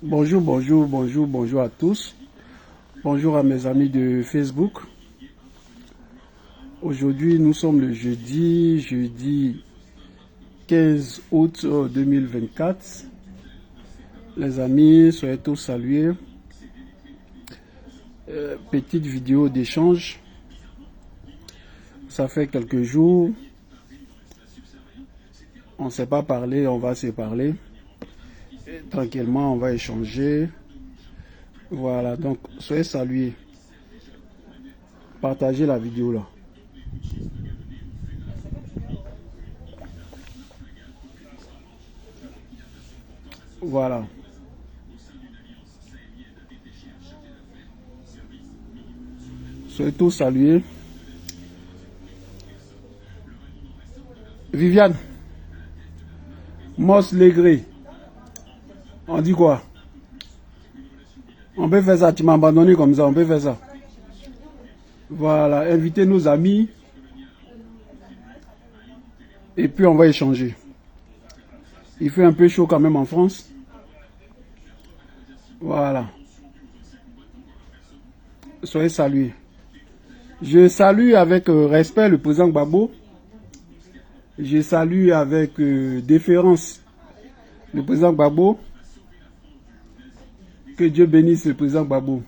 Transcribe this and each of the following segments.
Bonjour, bonjour, bonjour, bonjour à tous. Bonjour à mes amis de Facebook. Aujourd'hui, nous sommes le jeudi 15 août 2024. Les amis, soyez tous salués. Petite vidéo d'échange. Ça fait quelques jours. On ne s'est pas parlé, on va se parler. Tranquillement, on va échanger. Voilà, donc soyez salués. Partagez la vidéo là. Voilà. Soyez tous salués. Viviane. Moss Legré. On dit quoi? On peut faire ça, tu m'as abandonné comme ça, on peut faire ça. Voilà, invitez nos amis. Et puis on va échanger. Il fait un peu chaud quand même en France. Voilà. Soyez salués. Je salue avec respect le président Gbagbo. Je salue avec déférence le président Gbagbo. Que Dieu bénisse le président Gbagbo.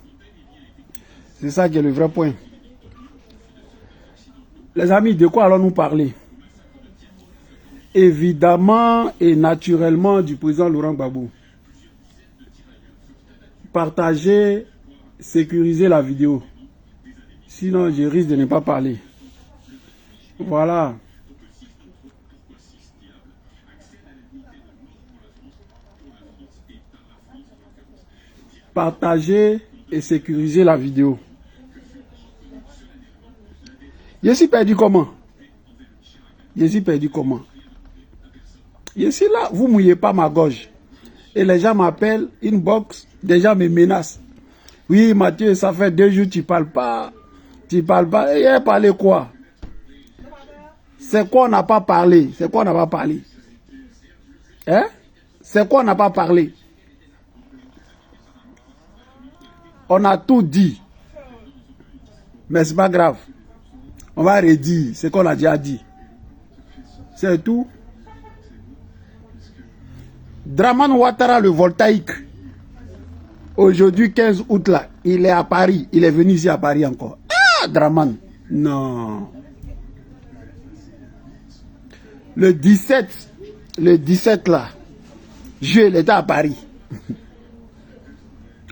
C'est ça qui est le vrai point. Les amis, de quoi allons-nous parler? Évidemment et naturellement du président Laurent Gbagbo. Partagez, sécurisez la vidéo. Sinon, je risque de ne pas parler. Voilà. Partagez et sécurisez la vidéo. Je suis perdu comment? Je suis perdu comment? Je suis là, vous ne mouillez pas ma gorge. Et les gens m'appellent, inbox, des gens me menacent. Oui, Mathieu, ça fait 2 jours, tu ne parles pas. Tu ne parles pas. Et il a parlé quoi? C'est quoi on n'a pas parlé? C'est quoi on n'a pas parlé? Hein? C'est quoi on n'a pas parlé? On a tout dit. Mais c'est pas grave. On va redire ce qu'on a déjà dit. C'est tout. Dramane Ouattara, le voltaïque. Aujourd'hui, 15 août, là, il est à Paris. Il est venu ici à Paris encore. Ah, Dramane. Non. Le 17 là, il était à Paris.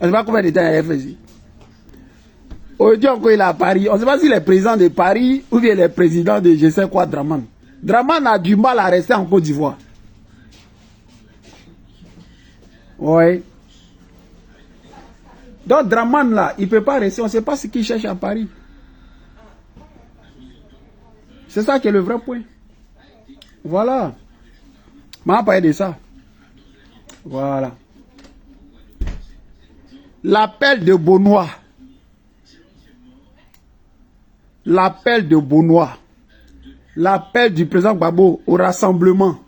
On ne sait pas combien de temps il a fait ici. Aujourd'hui encore, il est à Paris. On ne sait pas s'il est président de Paris ou bien il est président de je sais quoi, Dramane. Dramane a du mal à rester en Côte d'Ivoire. Oui. Donc Dramane là, il ne peut pas rester. On ne sait pas ce qu'il cherche à Paris. C'est ça qui est le vrai point. Voilà. On va parler de ça. Voilà. L'appel de Benoît. L'appel de Benoît. L'appel du président Gbagbo au rassemblement.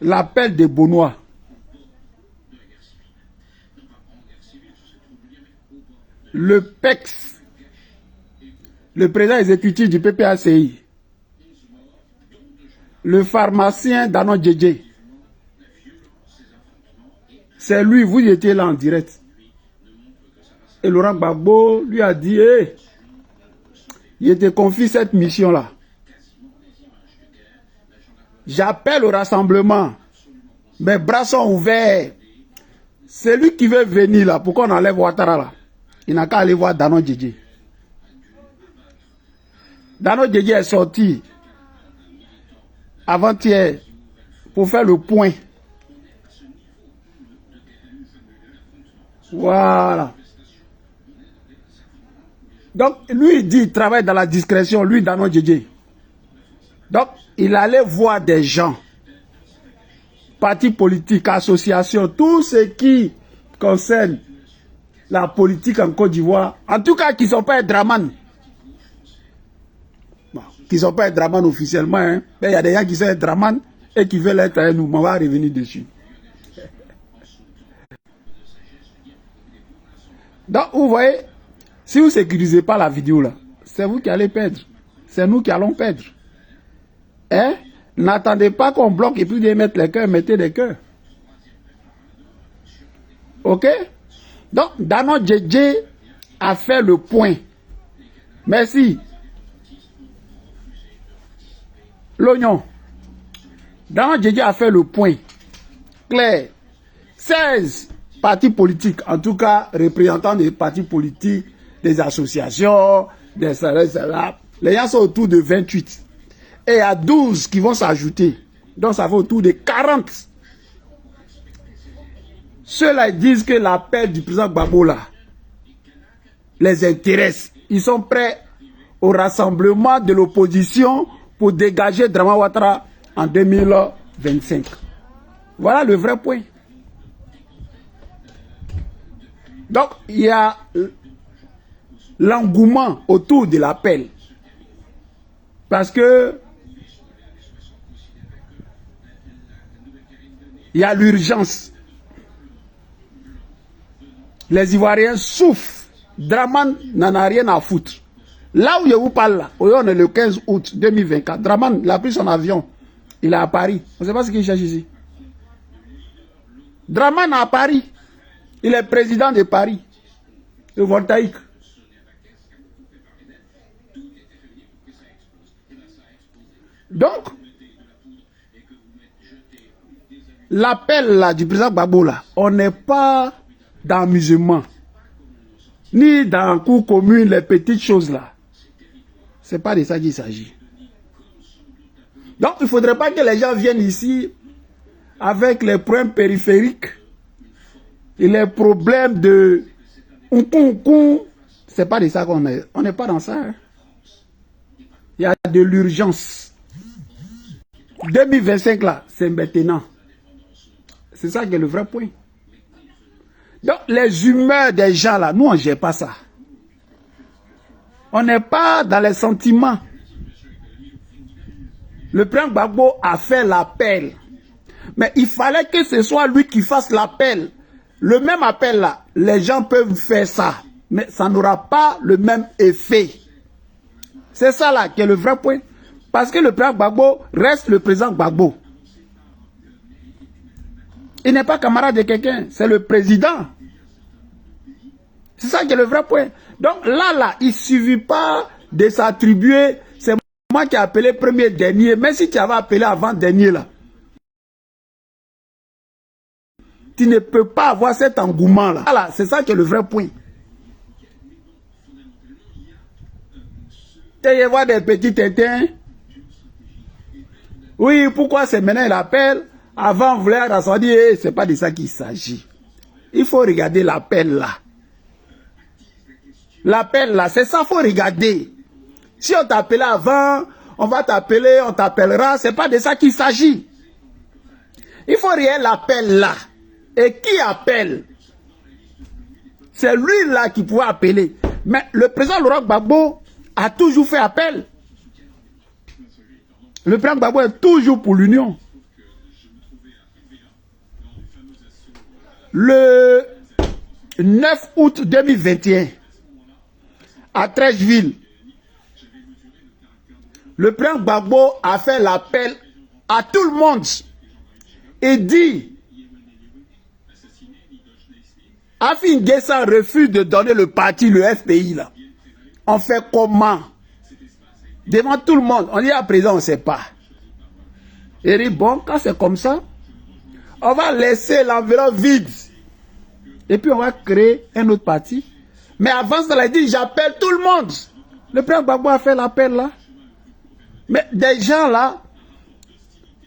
L'appel de Benoît. Le PEX. Le président exécutif du PPACI. Le pharmacien Danon Djedje. C'est lui, vous étiez là en direct. Et Laurent Gbagbo lui a dit, hey, il te confie cette mission-là. J'appelle au rassemblement. Mes bras sont ouverts. C'est lui qui veut venir là. Pourquoi on enlève Ouattara là? Il n'a qu'à aller voir Danon Djedje. Danon Djedje est sorti avant-hier pour faire le point. Voilà. Donc, lui, il dit qu'il travaille dans la discrétion, lui, Danon Djedje. Donc, il allait voir des gens, partis politiques, associations, tout ce qui concerne la politique en Côte d'Ivoire, en tout cas qui ne sont pas Dramane. Bon. qui ne sont pas un Draman officiellement. Hein. Mais il y a des gens qui sont un Draman et qui veulent être un nous. On va revenir dessus. Donc, vous voyez, si vous ne sécurisez pas la vidéo là, c'est vous qui allez perdre. C'est nous qui allons perdre. Hein? N'attendez pas qu'on bloque et puis de mettre les cœurs, mettez des cœurs. Ok? Donc, Dano Djedje a fait le point. Merci. L'oignon. Dano Djedje a fait le point. Clair. 16 partis politiques, en tout cas représentants des partis politiques, des associations, des salariés, les gens sont autour de 28. Et il y a 12 qui vont s'ajouter. Donc ça fait autour de 40. Ceux-là disent que l'appel du président Gbagbo là les intéresse. Ils sont prêts au rassemblement de l'opposition pour dégager Draman Ouattara en 2025. Voilà le vrai point. Donc, il y a l'engouement autour de l'appel. Parce que il y a l'urgence. Les Ivoiriens souffrent. Draman n'en a rien à foutre. Là où je vous parle, là, on est le 15 août 2024. Draman, il a pris son avion. Il est à Paris. On ne sait pas ce qu'il cherche ici. Draman est à Paris. Il est président de Paris. Le voltaïque. Donc, l'appel là du président Gbagbo là, on n'est pas dans l'amusement, ni dans le cours commun, les petites choses là. C'est pas de ça qu'il s'agit. Donc, il ne faudrait pas que les gens viennent ici avec les problèmes périphériques et les problèmes de c'est pas de ça qu'on est. On n'est pas dans ça. Hein. Il y a de l'urgence. 2025 là, c'est maintenant. C'est ça qui est le vrai point. Donc, les humeurs des gens là, nous on ne gère pas ça. On n'est pas dans les sentiments. Le président Gbagbo a fait l'appel. Mais il fallait que ce soit lui qui fasse l'appel. Le même appel là, les gens peuvent faire ça. Mais ça n'aura pas le même effet. C'est ça là qui est le vrai point. Parce que le président Gbagbo reste le président Gbagbo. Il n'est pas camarade de quelqu'un, c'est le président. C'est ça qui est le vrai point. Donc là, il ne suffit pas de s'attribuer, c'est moi qui ai appelé premier dernier, mais si tu avais appelé avant dernier là, tu ne peux pas avoir cet engouement là. Voilà, c'est ça qui est le vrai point. Tu y voir des petits tétins. Oui, pourquoi c'est maintenant il appelle? Avant, on voulait rassembler, c'est pas de ça qu'il s'agit. Il faut regarder l'appel là. L'appel là, c'est ça qu'il faut regarder. Si on t'appelait avant, on va t'appeler, on t'appellera, c'est pas de ça qu'il s'agit. Il faut regarder l'appel là. Et qui appelle? C'est lui là qui pouvait appeler. Mais le président Laurent Gbagbo a toujours fait appel. Le président Gbagbo est toujours pour l'union. Le 9 août 2021, à Trècheville, le président Gbagbo a fait l'appel à tout le monde et dit Afin N'Guessan refuse de donner le parti, le FPI là. On fait comment? Devant tout le monde, on dit à présent on ne sait pas. Il dit bon, quand c'est comme ça, on va laisser l'enveloppe vide. Et puis on va créer un autre parti. Mais avant ça, il a dit j'appelle tout le monde. Le président Gbagbo a fait l'appel là. Mais des gens là,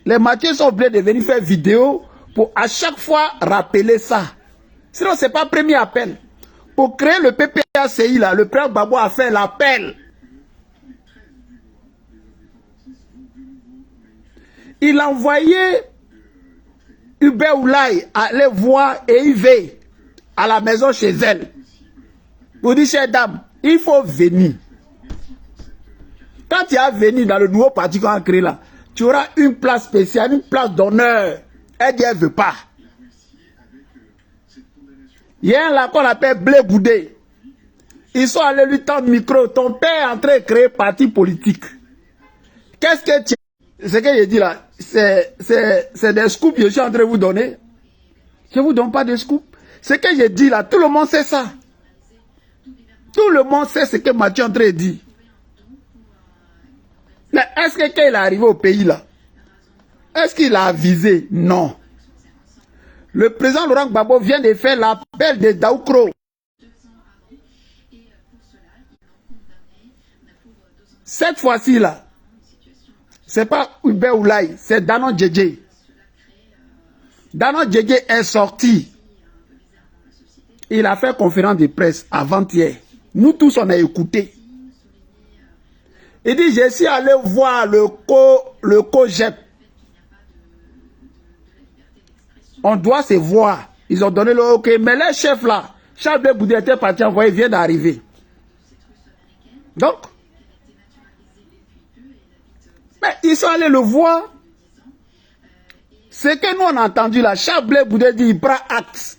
les Mathieu sont obligés de venir faire vidéo pour à chaque fois rappeler ça. Sinon, ce n'est pas premier appel. Pour créer le PPACI, là, le président Gbagbo a fait l'appel. Il a envoyé Hubert Oulaye aller voir Yves à la maison chez elle. Pour dire, chère dame, il faut venir. Quand tu as venu dans le nouveau parti qu'on a créé là, tu auras une place spéciale, une place d'honneur. Elle dit, elle ne veut pas. Il y a un là qu'on appelle Blé Goudé. Ils sont allés lui tendre le micro. Ton père est en train de créer parti politique. Qu'est-ce que tu... Ce que j'ai dit là, c'est des scoops que je suis en train de vous donner. Je ne vous donne pas de scoops. Ce que j'ai dit là, tout le monde sait ça. Tout le monde sait ce que Mathieu est en train de dire. Mais est-ce que quand il est arrivé au pays là, est-ce qu'il a avisé? Non. Le président Laurent Gbagbo vient de faire l'appel de Daoukro. Cette fois-ci là, c'est pas Hubert Oulaye, c'est Danon Djedje. Danon Djedje est sorti. Il a fait conférence de presse avant-hier. Nous tous on a écouté. Il dit, je suis allé voir le COGEP. On doit se voir. Ils ont donné le OK. Mais les chefs là, Charles Blé Goudé était parti envoyer, il vient d'arriver. Donc, mais ils sont allés le voir. Ce que nous on a entendu là, Charles Blé Goudé dit, il prend acte.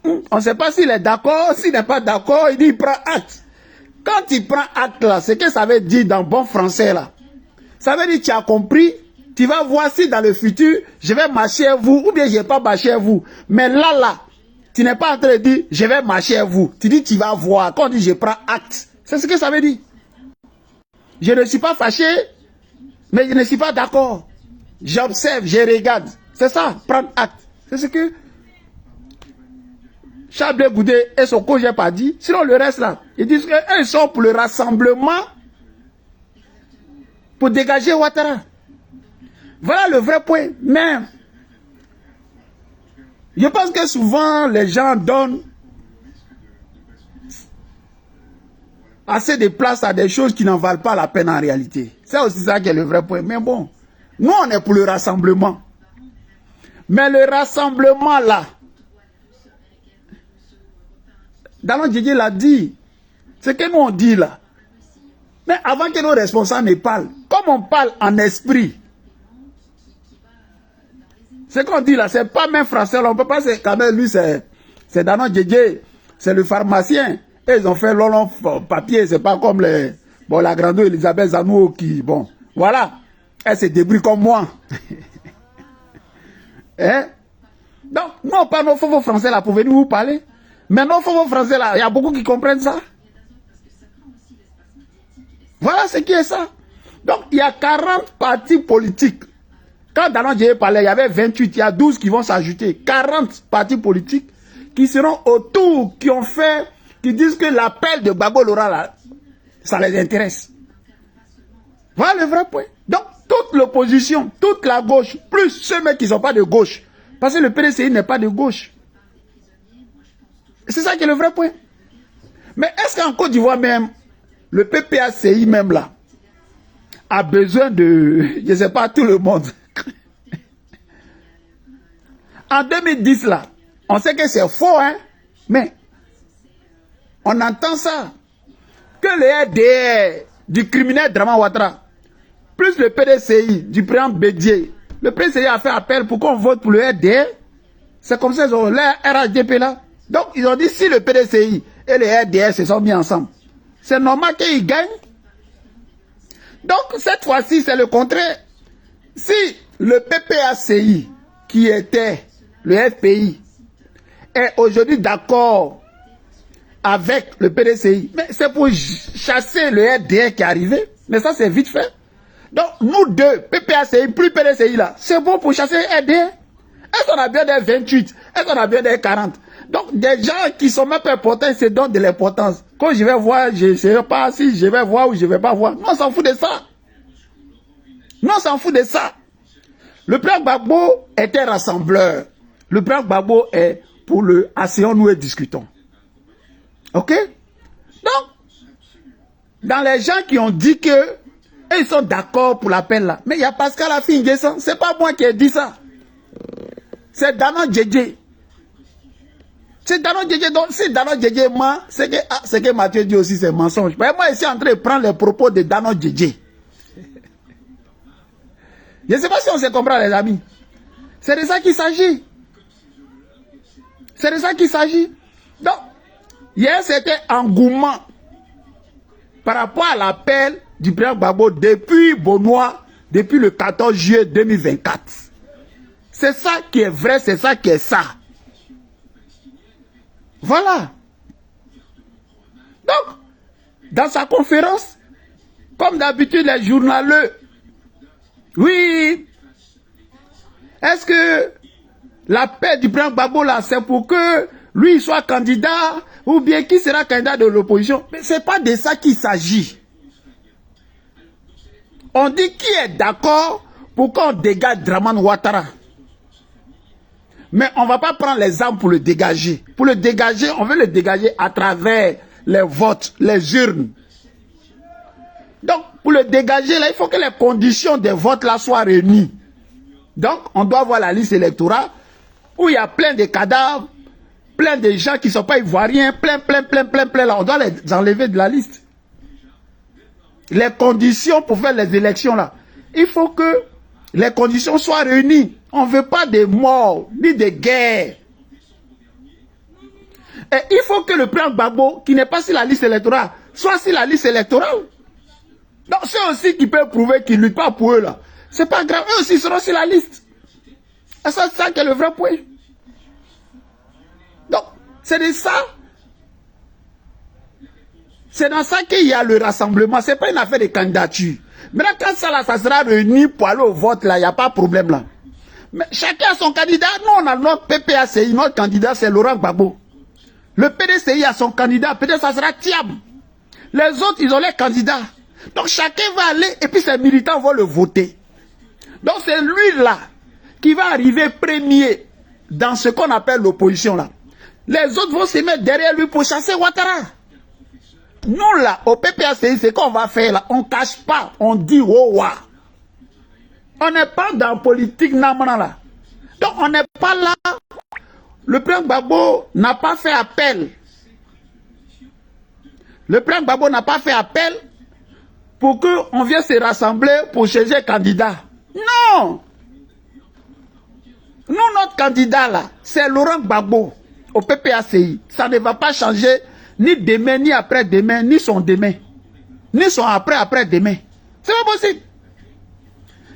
On ne sait pas s'il est d'accord, s'il n'est pas d'accord, il dit, il prend acte. Quand il prend acte là, ce que ça veut dire dans bon français là, ça veut dire tu as compris, tu vas voir si dans le futur, je vais marcher à vous ou bien je ne vais pas marcher à vous. Mais là, tu n'es pas en train de dire je vais marcher à vous. Tu dis tu vas voir. Quand on dit je prends acte, c'est ce que ça veut dire. Je ne suis pas fâché, mais je ne suis pas d'accord. J'observe, je regarde. C'est ça, prendre acte. C'est ce que Charles Blé Goudé et son COGEP a dit. Sinon le reste là, ils disent qu'ils sont pour le rassemblement pour dégager Ouattara. Voilà le vrai point. Mais je pense que souvent les gens donnent assez de place à des choses qui n'en valent pas la peine en réalité. C'est aussi ça qui est le vrai point. Mais bon, nous on est pour le rassemblement. Mais le rassemblement là, Danon Djedje l'a dit. Ce que nous on dit là. Mais avant que nos responsables ne parlent, comme on parle en esprit, ce qu'on dit là, c'est pas même français, on peut pas, c'est quand même lui, c'est Danon Djedje, c'est le pharmacien. Et ils ont fait long papier, c'est pas comme la grande Elisabeth Zanouo qui, bon, voilà, elle se débrouille comme moi. Hein? Donc, nous on parle nos faux français là pour venir vous parler. Mais nos faux français là, il y a beaucoup qui comprennent ça. Voilà ce qui est ça. Donc, il y a 40 partis politiques. Quand Danon Djedje parlait, il y avait 28, il y a 12 qui vont s'ajouter. 40 partis politiques qui seront autour, qui disent que l'appel de Gbagbo Laurent là, ça les intéresse. Voilà le vrai point. Donc, toute l'opposition, toute la gauche, plus ceux mecs qui ne sont pas de gauche, parce que le PDCI n'est pas de gauche. C'est ça qui est le vrai point. Mais est-ce qu'en Côte d'Ivoire même, le PPACI même là, a besoin de, je ne sais pas, tout le monde. En 2010 là, on sait que c'est faux, hein, mais on entend ça. Que le RDR du criminel Draman Ouattara, plus le PDCI du président Bédié, le PDCI a fait appel pour qu'on vote pour le RDR. C'est comme ça, ils ont l'air RHDP là. Donc, ils ont dit si le PDCI et le RDR se sont mis ensemble, c'est normal qu'ils gagnent. Donc, cette fois-ci, c'est le contraire. Si le PPACI, qui était le FPI, est aujourd'hui d'accord avec le PDCI, mais c'est pour chasser le RDR qui est arrivé. Mais ça, c'est vite fait. Donc, nous deux, PPACI plus PDCI là, c'est bon pour chasser le RDR. Est-ce qu'on a bien des 28? Est-ce qu'on a bien des 40? Donc, des gens qui sont même pas importants, ils se donnent de l'importance. Quand je vais voir, je ne sais pas si je vais voir ou je ne vais pas voir. Non, on s'en fout de ça. Non, on s'en fout de ça. Le président Gbagbo était rassembleur. Le président Gbagbo est pour le asseyons-nous et discutons. Ok? Donc, dans les gens qui ont dit que ils sont d'accord pour l'appel là, mais il y a Pascal Affi-N'Guessan, c'est pas moi qui ai dit ça. C'est Danon Djedje. C'est Dano Djedje. Donc, si Dano Djedje ment, c'est que Mathieu dit aussi, c'est mensonge. Moi, je suis en train de prendre les propos de Dano Djedje. Je ne sais pas si on se comprend, les amis. C'est de ça qu'il s'agit. C'est de ça qu'il s'agit. Donc, hier, c'était engouement par rapport à l'appel du président Gbagbo depuis Bonois, depuis le 14 juillet 2024. C'est ça qui est vrai, c'est ça qui est ça. Voilà. Donc, dans sa conférence, comme d'habitude, les journaleux, oui, est-ce que l'appel du président Gbagbo là, c'est pour que lui soit candidat, ou bien qui sera candidat de l'opposition? Mais ce n'est pas de ça qu'il s'agit. On dit qui est d'accord pour qu'on dégage Dramane Ouattara. Mais on ne va pas prendre les armes pour le dégager. Pour le dégager, on veut le dégager à travers les votes, les urnes. Donc, pour le dégager, là, il faut que les conditions des votes là soient réunies. Donc, on doit voir la liste électorale où il y a plein de cadavres, plein de gens qui ne sont pas ivoiriens, plein là. On doit les enlever de la liste. Les conditions pour faire les élections là, il faut que les conditions soient réunies. On ne veut pas de morts, ni de guerres. Et il faut que le président Gbagbo, qui n'est pas sur la liste électorale, soit sur la liste électorale. Donc ceux aussi qui peuvent prouver qu'ils ne luttent pas pour eux là, c'est pas grave, eux aussi seront sur la liste. Et ça, c'est ça qui est le vrai point. Donc, c'est de ça. C'est dans ça qu'il y a le rassemblement. Ce n'est pas une affaire de candidature. Maintenant, quand ça, là, ça sera réuni pour aller au vote, là, il n'y a pas de problème là. Mais chacun a son candidat. Nous, on a notre PPACI, notre candidat, c'est Laurent Gbagbo. Le PDCI a son candidat, peut-être ça sera Thiam. Les autres, ils ont les candidats. Donc, chacun va aller et puis ses militants vont le voter. Donc, c'est lui là qui va arriver premier dans ce qu'on appelle l'opposition là. Les autres vont se mettre derrière lui pour chasser Ouattara. Nous là, au PPACI, c'est qu'on va faire là. On ne cache pas, on dit oh. On n'est pas dans la politique namana là. Donc on n'est pas là. Le président Gbagbo n'a pas fait appel. Le président Gbagbo n'a pas fait appel pour qu'on vienne se rassembler pour changer candidat. Non. Nous, notre candidat là, c'est Laurent Gbagbo au PPACI. Ça ne va pas changer ni demain, ni après-demain, ni son demain. Ni son après-demain. C'est pas possible.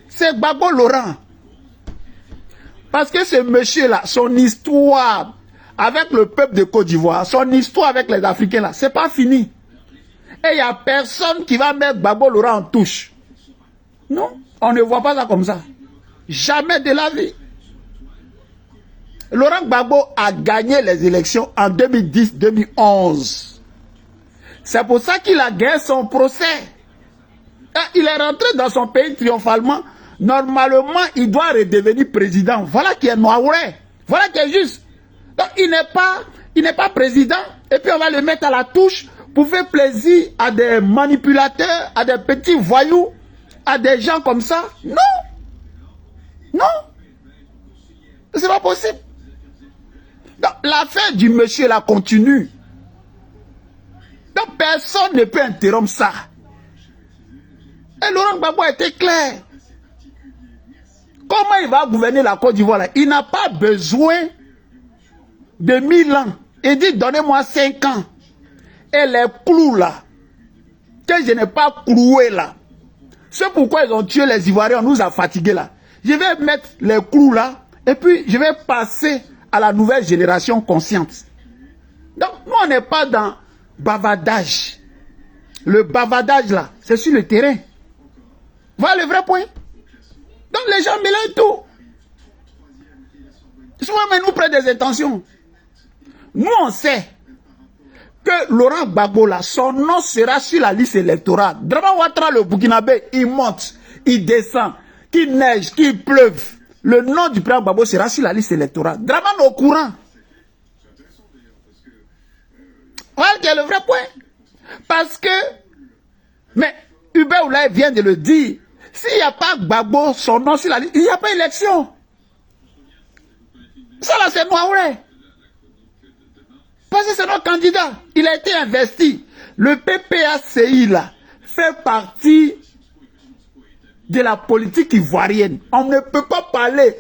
C'est Gbagbo Laurent. Parce que ce monsieur-là, son histoire avec le peuple de Côte d'Ivoire, son histoire avec les Africains là, c'est pas fini. Et il n'y a personne qui va mettre Gbagbo Laurent en touche. Non, on ne voit pas ça comme ça. Jamais de la vie. Laurent Gbagbo a gagné les élections en 2010-2011. C'est pour ça qu'il a gagné son procès. Et il est rentré dans son pays triomphalement. Normalement, il doit redevenir président. Voilà qui est Noiré. Voilà qui est juste. Donc, il n'est pas président. Et puis, on va le mettre à la touche pour faire plaisir à des manipulateurs, à des petits voyous, à des gens comme ça. Non. Non. C'est pas possible. Donc, l'affaire du monsieur là continue. Donc, personne ne peut interrompre ça. Et Laurent Gbagbo était clair. Comment il va gouverner la Côte d'Ivoire là? Il n'a pas besoin de 1000 ans. Il dit, donnez-moi 5 ans. Et les clous là, que je n'ai pas cloué là. C'est pourquoi ils ont tué les Ivoiriens, on nous a fatigués là. Je vais mettre les clous là, et puis je vais passer à la nouvelle génération consciente. Donc, nous, on n'est pas dans bavardage. Le bavardage là, c'est sur le terrain. Voilà le vrai point. Donc, les gens mélangent tout. Souvent, mais nous prenons des intentions. Nous, on sait que Laurent Gbagbo là, son nom sera sur la liste électorale. Dramane Ouattara, le Burkinabé, il monte, il descend, qu'il neige, qu'il pleuve. Le nom du président Gbagbo sera sur la liste électorale. Dramane au courant. Voilà qui est le vrai point. Parce que, mais Hubert Oulaye vient de le dire, s'il n'y a pas Gbagbo, son nom sur la liste, il n'y a pas élection. Ça là, c'est Noiré. Parce que c'est notre candidat. Il a été investi. Le PPACI, là, fait partie de la politique ivoirienne. On ne peut pas parler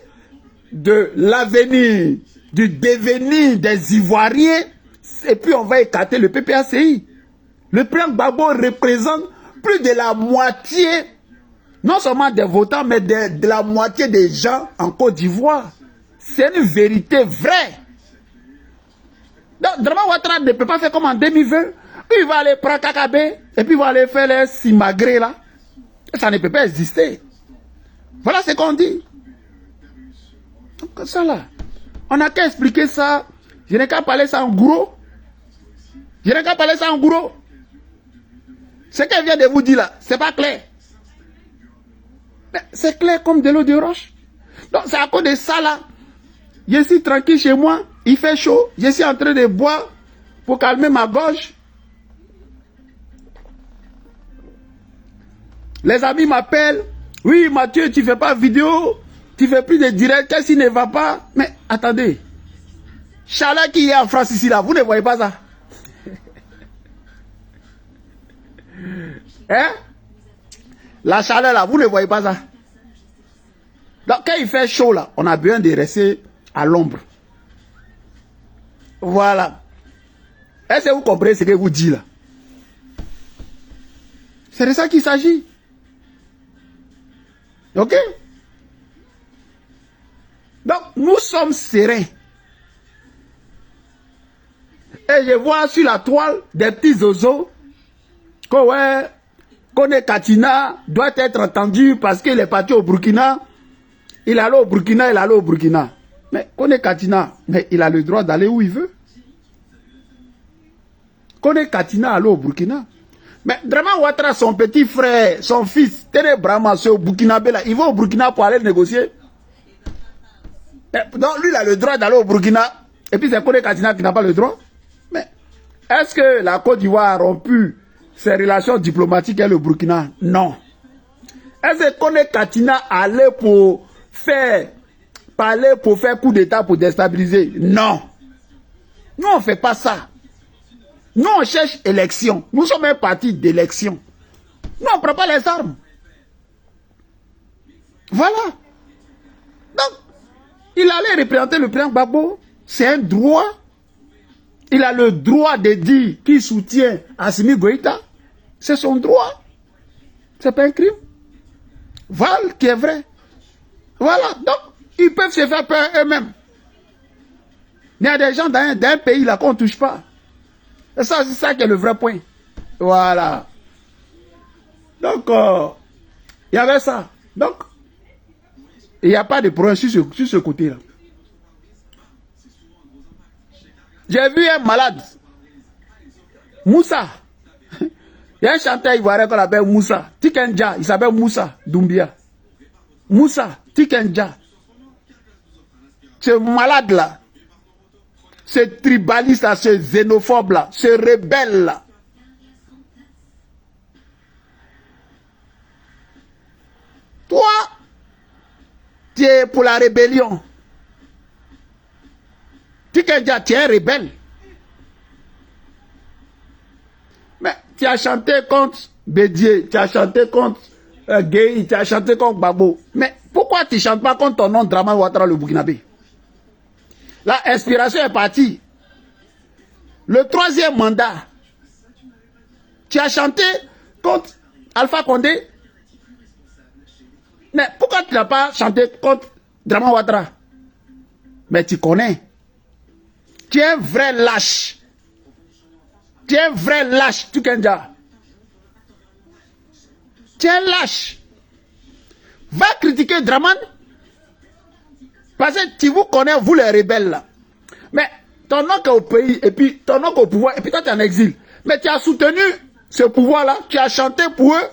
de l'avenir, du devenir des Ivoiriens, et puis on va écarter le PPACI. Le président Gbagbo représente plus de la moitié, non seulement des votants, mais de la moitié des gens en Côte d'Ivoire. C'est une vérité vraie. Donc, Dramane Ouattara ne peut pas faire comme en 2020. Il va aller prendre KKB, et puis il va aller faire les simagrées là. Ça ne peut pas exister. Voilà ce qu'on dit. Donc ça là, on n'a qu'à expliquer ça. Je n'ai qu'à parler ça en gros. Je n'ai qu'à parler ça en gros. Ce qu'elle vient de vous dire là, c'est pas clair. C'est clair comme de l'eau de roche. Donc c'est à cause de ça là. Je suis tranquille chez moi, il fait chaud. Je suis en train de boire pour calmer ma gorge. Les amis m'appellent. Oui, Mathieu, tu ne fais pas vidéo. Tu ne fais plus de direct. Qu'est-ce qui ne va pas? Mais attendez. Chala qui est en France ici, là, vous ne voyez pas ça? Hein? La chaleur, là, vous ne voyez pas ça? Donc, quand il fait chaud, là, on a besoin de rester à l'ombre. Voilà. Est-ce que vous comprenez ce que vous dites, là? C'est de ça qu'il s'agit. Ok? Donc, nous sommes sereins. Et je vois sur la toile des petits oiseaux que ouais, Kone Katina doit être entendu parce qu'il est parti au Burkina. Il est allé au Burkina, il est allé au Burkina. Mais Kone Katina, mais il a le droit d'aller où il veut. Kone Katina allé au Burkina. Mais Dramane Ouattara, son petit frère, son fils, Tere Brahma, c'est au Burkinabé là. Il va au Burkina pour aller négocier. Donc lui, il a le droit d'aller au Burkina. Et puis c'est Kone Katina qui n'a pas le droit. Mais est-ce que la Côte d'Ivoire a rompu ses relations diplomatiques avec le Burkina? Non. Est-ce que Kone Katina allait pour faire parler, pour faire coup d'état, pour déstabiliser? Non. Nous, on ne fait pas ça. Nous, on cherche élection. Nous sommes un parti d'élection. Nous, on ne prend pas les armes. Voilà. Donc, il allait représenter le président Gbagbo. C'est un droit. Il a le droit de dire qu'il soutient Assimi Goïta. C'est son droit. C'est pas un crime. Voilà qui est vrai. Voilà. Donc, ils peuvent se faire peur eux-mêmes. Il y a des gens dans un pays là qu'on ne touche pas. Et ça, c'est ça qui est le vrai point. Voilà. Donc, il y avait ça. Donc, il n'y a pas de problème sur ce côté-là. J'ai vu un malade. Moussa. Il y a un chanteur ivoirien qu'on appelle Moussa. Tikenja, il s'appelle Moussa Doumbia. Moussa, Tikenja. Ce malade-là. Ce tribaliste là, ce xénophobe là, ce rebelle là. Toi, tu es pour la rébellion. Tu es un rebelle. Mais tu as chanté contre Bédier, tu as chanté contre Gueye, tu as chanté contre Gbagbo. Mais pourquoi tu ne chantes pas contre ton nom Dramane Ouattara le Burkinabé? La inspiration est partie. Le troisième mandat, tu as chanté contre Alpha Condé. Mais pourquoi tu n'as pas chanté contre Dramane Ouattara? Mais tu connais. Tu es un vrai lâche. Tu es un vrai lâche, Tikenja. Tu es un lâche. Va critiquer Dramane. Parce que tu vous connais, vous les rebelles là. Mais ton oncle est au pays, et puis ton oncle au pouvoir, et puis toi tu es en exil. Mais tu as soutenu ce pouvoir-là, tu as chanté pour eux.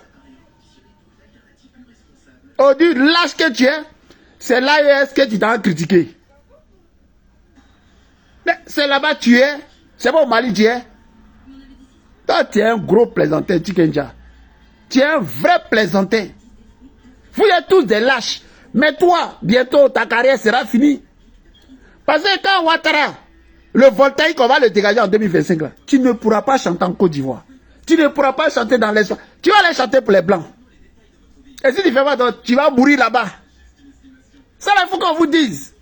On dit, lâche que tu es, c'est l'AES que tu t'as critiqué. Mais c'est là-bas tu es, c'est pas au Mali tu es. Toi tu es un gros plaisantin, Tikenja. Tu es un vrai plaisantin. Vous êtes tous des lâches. Mais toi, bientôt, ta carrière sera finie. Parce que quand Ouattara Le voltaïque, on va le dégager en 2025. Là. Tu ne pourras pas chanter en Côte d'Ivoire. Tu ne pourras pas chanter dans l'espace. Tu vas aller chanter pour les Blancs. Et si tu fais pas, tu vas mourir là-bas. Ça, il faut qu'on vous dise.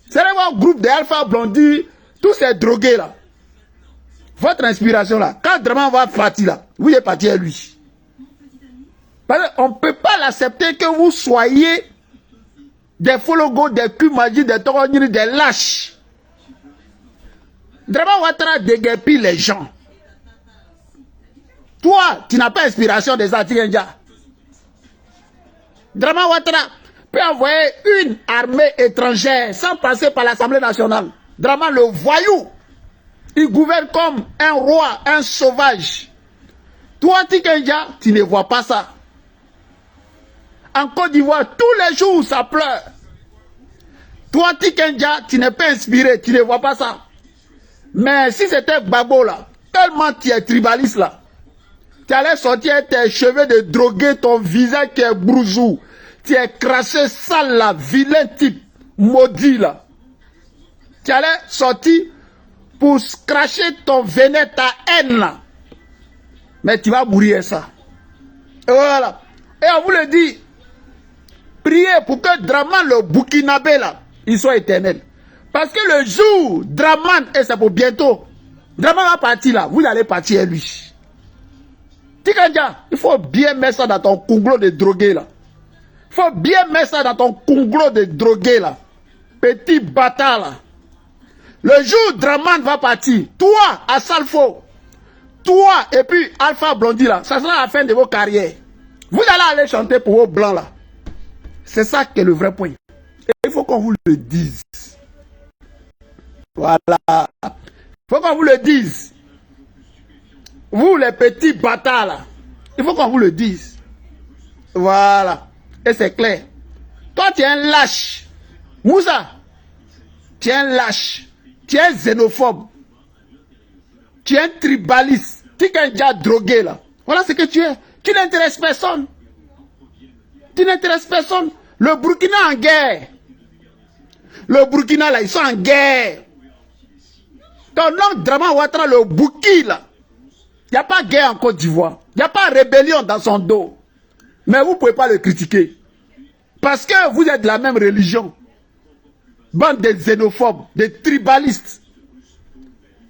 C'est le groupe de Alpha Blondy, tous ces drogués là. Votre inspiration là, quand Draman va partir là, vous êtes parti à lui. Parce qu'on ne peut pas l'accepter que vous soyez des faux logos, des culs magiques, des torogneries, des lâches. Draman Ouattara déguerpit les gens. Toi, tu n'as pas inspiration des Atikenja. Draman Ouattara peut envoyer une armée étrangère sans passer par l'Assemblée nationale. Draman le voyou. Il gouverne comme un roi, un sauvage. Toi, Tikenja, tu ne vois pas ça. En Côte d'Ivoire, tous les jours, ça pleure. Toi, Tikenja, tu n'es pas inspiré, tu ne vois pas ça. Mais si c'était Gbagbo là, tellement tu es tribaliste là, tu allais sortir tes cheveux de drogué, ton visage qui est brousou, tu es craché sale là, vilain type, maudit là. Tu allais sortir pour cracher ton venin, ta haine là. Mais tu vas mourir ça. Et voilà. Et on vous le dit, priez pour que Draman le Burkinabé là, il soit éternel. Parce que le jour, Draman, et c'est pour bientôt, Draman va partir là, vous allez partir lui. Tikenja, il faut bien mettre ça dans ton conglo de drogué là. Il faut bien mettre ça dans ton conglo de drogué là. Petit bâtard là. Le jour Draman va partir, toi, à Salfo, toi et puis Alpha Blondy là, ça sera la fin de vos carrières. Vous allez aller chanter pour vos blancs là. C'est ça qui est le vrai point. Et il faut qu'on vous le dise. Voilà. Il faut qu'on vous le dise. Vous les petits bâtards là, il faut qu'on vous le dise. Voilà. Et c'est clair. Toi tu es un lâche. Moussa, tu es un lâche. Tu es un xénophobe. Tu es un tribaliste. Tu es un gars drogué là. Voilà ce que tu es. Tu n'intéresses personne. Tu n'intéresses personne. Le Burkina en guerre. Le Burkina là, ils sont en guerre. Ton nom Draman Ouattara, le Bouki là. Il n'y a pas de guerre en Côte d'Ivoire. Il n'y a pas de rébellion dans son dos. Mais vous ne pouvez pas le critiquer. Parce que vous êtes de la même religion. Bande de xénophobes, de tribalistes.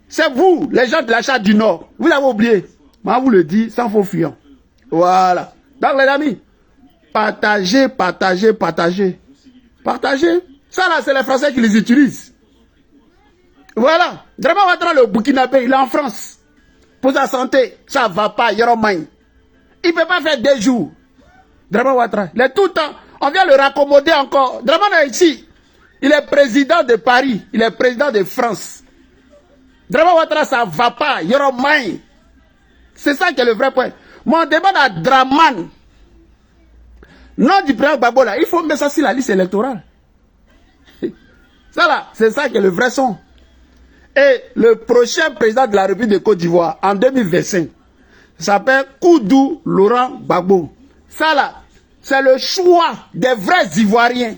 C'est vous, les gens de la Charte du Nord. Vous l'avez oublié. Moi, vous le dis sans faux fuyant. Voilà. Donc, les amis, partagez, partagez, partagez. Partagez. Ça, là, c'est les Français qui les utilisent. Voilà. Draman Ouattara, le Burkinabé, il est en France. Pour sa santé, ça ne va pas, il ne peut pas faire 2 jours. Draman Ouattara, il est tout le temps. On vient le raccommoder encore. Draman est ici. Il est président de Paris. Il est président de France. Draman Ouattara, ça ne va pas. C'est ça qui est le vrai point. Mon débat à Draman, nom du président Gbagbo là, il faut mettre ça sur la liste électorale. Ça là, c'est ça qui est le vrai son. Et le prochain président de la République de Côte d'Ivoire, en 2025, s'appelle Koudou Laurent Gbagbo. Ça là, c'est le choix des vrais Ivoiriens.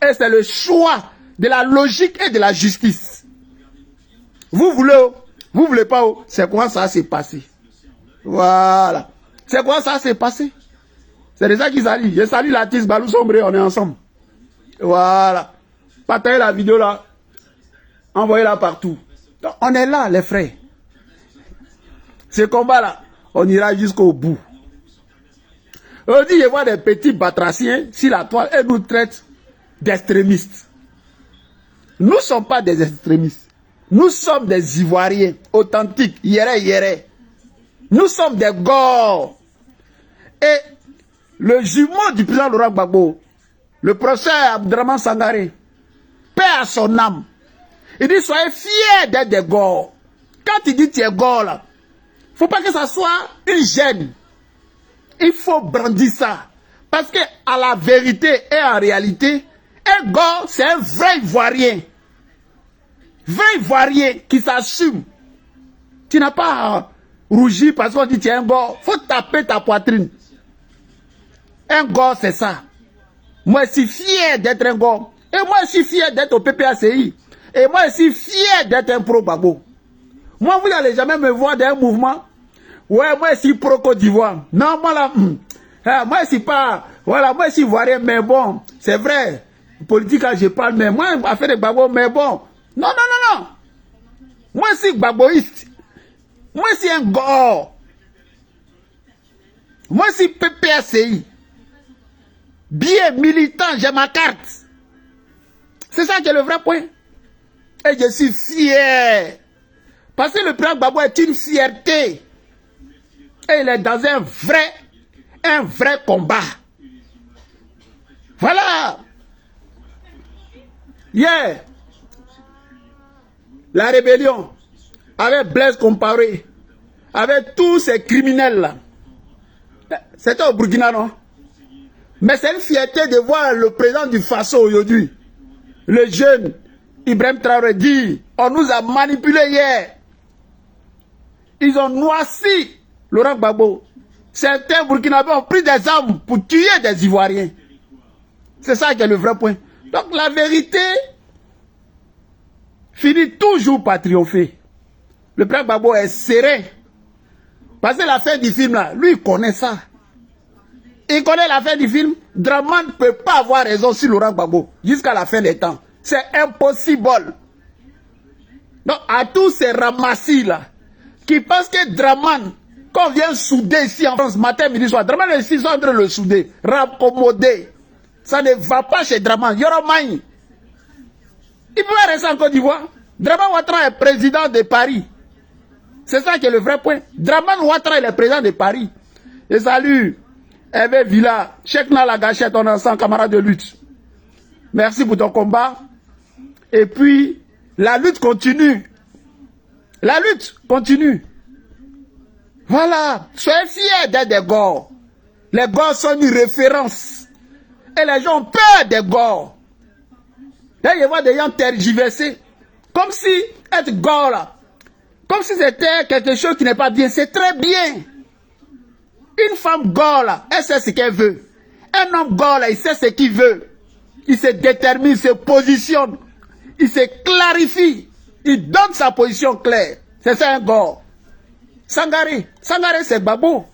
Et c'est le choix de la logique et de la justice. Vous voulez pas, c'est quoi ça s'est passé? Voilà. C'est quoi ça s'est passé? C'est de ça qu'ils saluent. Je salue l'artiste Balou Sombré, on est ensemble. Voilà. Partagez la vidéo là. Envoyez-la partout. Donc, on est là, les frères. Ce combat-là, on ira jusqu'au bout. On dit, je vois des petits batraciens sur la toile et nous traitent d'extrémistes. Nous ne sommes pas des extrémistes. Nous sommes des Ivoiriens authentiques, yéré. Nous sommes des gors. Et le jumeau du président Laurent Gbagbo, le professeur Abdraman Sangaré, paix à son âme. Il dit, soyez fiers d'être des gors. Quand il dit tu es gors là, il ne faut pas que ça soit une gêne. Il faut brandir ça. Parce que à la vérité et en réalité, un gors, c'est un vrai Ivoirien. Vrai Ivoirien qui s'assume. Tu n'as pas à rougir parce qu'on dit tu es un gors. Il faut taper ta poitrine. Un gors, c'est ça. Moi, je suis fier d'être un gors. Et moi, je suis fier d'être au PPACI. Et moi, je suis fier d'être un pro-Gbagbo. Moi, vous n'allez jamais me voir dans un mouvement. Ouais, moi, je suis pro-Côte d'Ivoire. Non, moi, là, moi, je suis pas... Voilà, moi, je suis ivoirien, mais bon, c'est vrai. Politique, je parle, mais moi, affaire de Gbagbo, mais bon. Non, non, non, non. Moi, je suis Gbagboïste. Moi, je suis un gore. Moi, je suis PPACI. Bien militant, j'ai ma carte. C'est ça qui est le vrai point. Et je suis fier. Parce que le président Gbagbo est une fierté. Et il est dans un vrai combat. Voilà. Hier, la rébellion, avec Blaise Compaoré, avec tous ces criminels-là, c'était au Burkina, non? Mais c'est une fierté de voir le président du Faso aujourd'hui, le jeune Ibrahim Traoré, dit, on nous a manipulés hier. Ils ont noirci Laurent Gbagbo. Certains Burkinabés ont pris des armes pour tuer des Ivoiriens. C'est ça qui est le vrai point. Donc la vérité finit toujours par triompher. Le président Gbagbo est serein. Parce que la fin du film là, lui il connaît ça. Il connaît la fin du film. Draman ne peut pas avoir raison sur Laurent Gbagbo jusqu'à la fin des temps. C'est impossible. Donc à tous ces ramassis là, qui pensent que Draman, quand on vient souder ici en France, matin, midi, soir, Draman est ici, ils sont en train de le souder, raccommoder. Ça ne va pas chez Draman. Yoromaï. Il peut rester en Côte d'Ivoire. Draman Ouattara est président de Paris. C'est ça qui est le vrai point. Draman Ouattara est le président de Paris. Et salut, Hervé Villa, Chekna la gâchette, on est ensemble, camarades de lutte. Merci pour ton combat. Et puis, la lutte continue. La lutte continue. Voilà. Soyez fiers d'être des Gors. Les Gors sont une référence. Et les gens ont peur des Gors. Là, il y a des gens tergiversés. Comme si être Gors là, comme si c'était quelque chose qui n'est pas bien. C'est très bien. Une femme Gors là, elle sait ce qu'elle veut. Un homme Gors là, il sait ce qu'il veut. Il se détermine, il se positionne. Il se clarifie. Il donne sa position claire. C'est ça un Gors. Sangaré. Sangaré, c'est Gbagbo.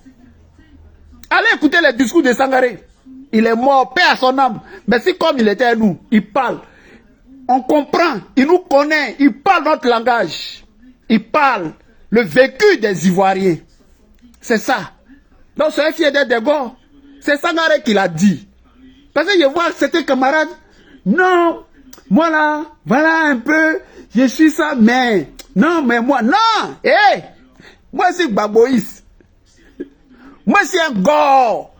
Allez écouter les discours de Sangaré. Il est mort, paix à son âme. Mais si comme il était à nous, il parle. On comprend, il nous connaît, il parle notre langage. Il parle le vécu des Ivoiriens. C'est ça. Donc soyez fiers d'être des Gors. C'est Sangaré qui l'a dit. Parce que je vois certains camarades, non, moi là, voilà un peu, je suis ça, mais, non, mais moi, non, moi c'est Gbagboïs. Moi c'est un Gors.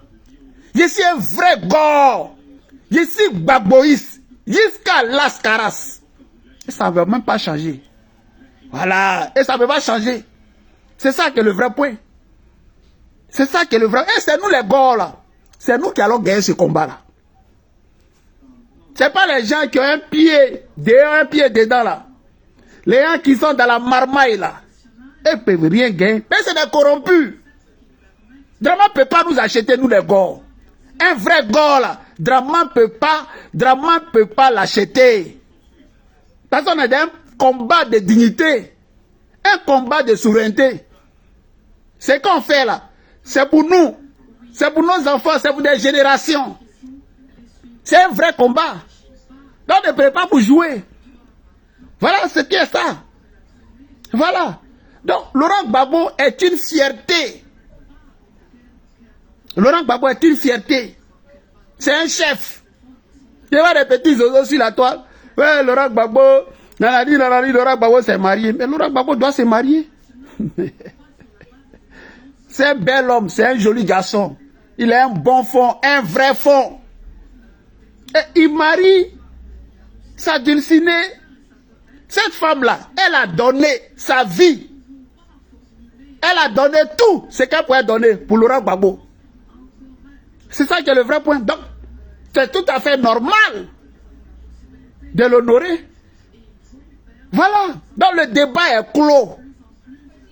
Je suis un vrai Gors. Je suis Gbagboïs. Jusqu'à Las Caras. Et ça ne veut même pas changer. Voilà. Et ça ne veut pas changer. C'est ça qui est le vrai point. C'est ça qui est le vrai. Et c'est nous les Gors là. C'est nous qui allons gagner ce combat là. Ce n'est pas les gens qui ont un pied dehors, un pied dedans là. Les gens qui sont dans la marmaille là. Ils ne peuvent rien gagner. Mais c'est des corrompus. Draman ne peut pas nous acheter, nous les Gors. Un vrai Gors là. Draman ne peut pas l'acheter. Parce qu'on est dans un combat de dignité. Un combat de souveraineté. Ce qu'on fait là, c'est pour nous. C'est pour nos enfants, c'est pour des générations. C'est un vrai combat. Donc on ne peut pas pour jouer. Voilà ce qui est ça. Voilà. Donc Laurent Gbagbo est une fierté. Laurent Gbagbo est une fierté. C'est un chef. Je vois des petits oiseaux sur la toile. Ouais, Laurent Gbagbo, Laurent Gbagbo s'est marié. Mais Laurent Gbagbo doit se marier. C'est un bel homme, c'est un joli garçon. Il a un bon fond, un vrai fond. Et il marie sa dulcinée. Cette femme-là, elle a donné sa vie. Elle a donné tout ce qu'elle pouvait donner pour Laurent Gbagbo. C'est ça qui est le vrai point. Donc, c'est tout à fait normal de l'honorer. Voilà. Donc, le débat est clos.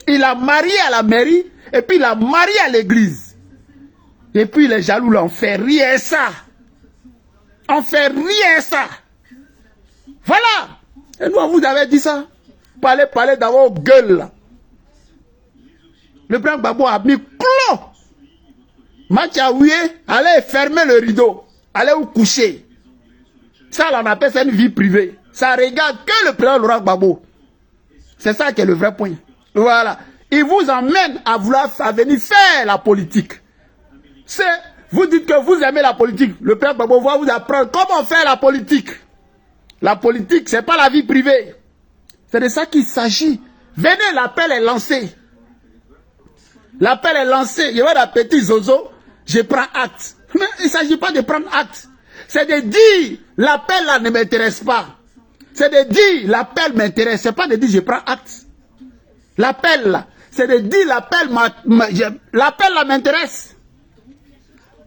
Il a marié à la mairie et puis il a marié à l'église. Et puis les jaloux l'ont fait rien ça. On fait rien ça. Voilà. Et nous, on vous avait dit ça. Parlez dans vos gueules, là. Le président Gbagbo a mis clos. Mathiaouye, allez fermer le rideau. Allez vous coucher. Ça, on appelle ça une vie privée. Ça regarde que le président Laurent Gbagbo. C'est ça qui est le vrai point. Voilà. Il vous emmène à vouloir venir faire la politique. Vous dites que vous aimez la politique. Le président Gbagbo va vous apprendre comment faire la politique. La politique, ce n'est pas la vie privée. C'est de ça qu'il s'agit. Venez, l'appel est lancé. L'appel est lancé. Il y a des petits zozo. Je prends acte. Mais il ne s'agit pas de prendre acte. C'est de dire, l'appel là ne m'intéresse pas. C'est de dire, l'appel m'intéresse. Ce n'est pas de dire, je prends acte. L'appel là, c'est de dire, l'appel là m'intéresse.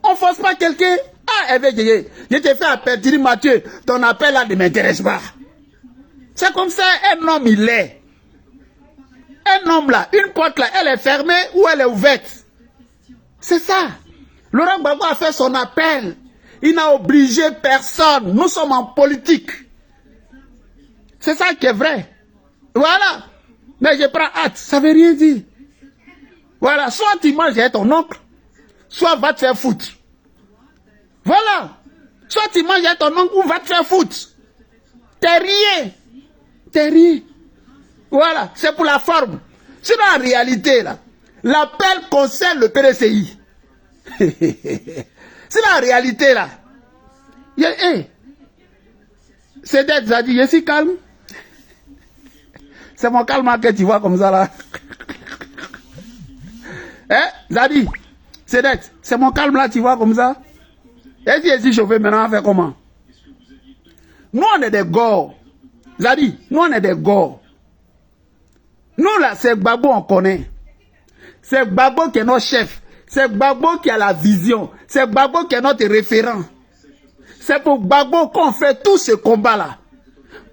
On ne force pas quelqu'un. Ah, je t'ai fait appel, Mathieu, ton appel là ne m'intéresse pas. C'est comme ça, un homme il est. Un homme là, une porte là, elle est fermée ou elle est ouverte. C'est ça. Laurent Gbagbo a fait son appel. Il n'a obligé personne. Nous sommes en politique. C'est ça qui est vrai. Voilà. Mais je prends hâte. Ça ne veut rien dire. Voilà. Soit tu manges avec ton oncle, soit va te faire foutre. Voilà. Soit tu manges avec ton oncle ou va te faire foutre. T'es rien. T'es rien. Voilà. C'est pour la forme. Sinon, en réalité, là, l'appel concerne le PDCI. C'est la réalité là. C'est d'être Zadi, je suis calme. C'est mon calme que tu vois comme ça là. Zadi, c'est d'être. C'est mon calme là, tu vois comme ça. Et si je suis chauffé maintenant, on fait comment? Nous on est des gors. Zadi, nous on est des gors. Nous là, c'est Gbagbo on connaît. C'est Gbagbo qui est notre chef. C'est Gbagbo qui a la vision. C'est Gbagbo qui est notre référent. C'est pour Gbagbo qu'on fait tout ce combat-là.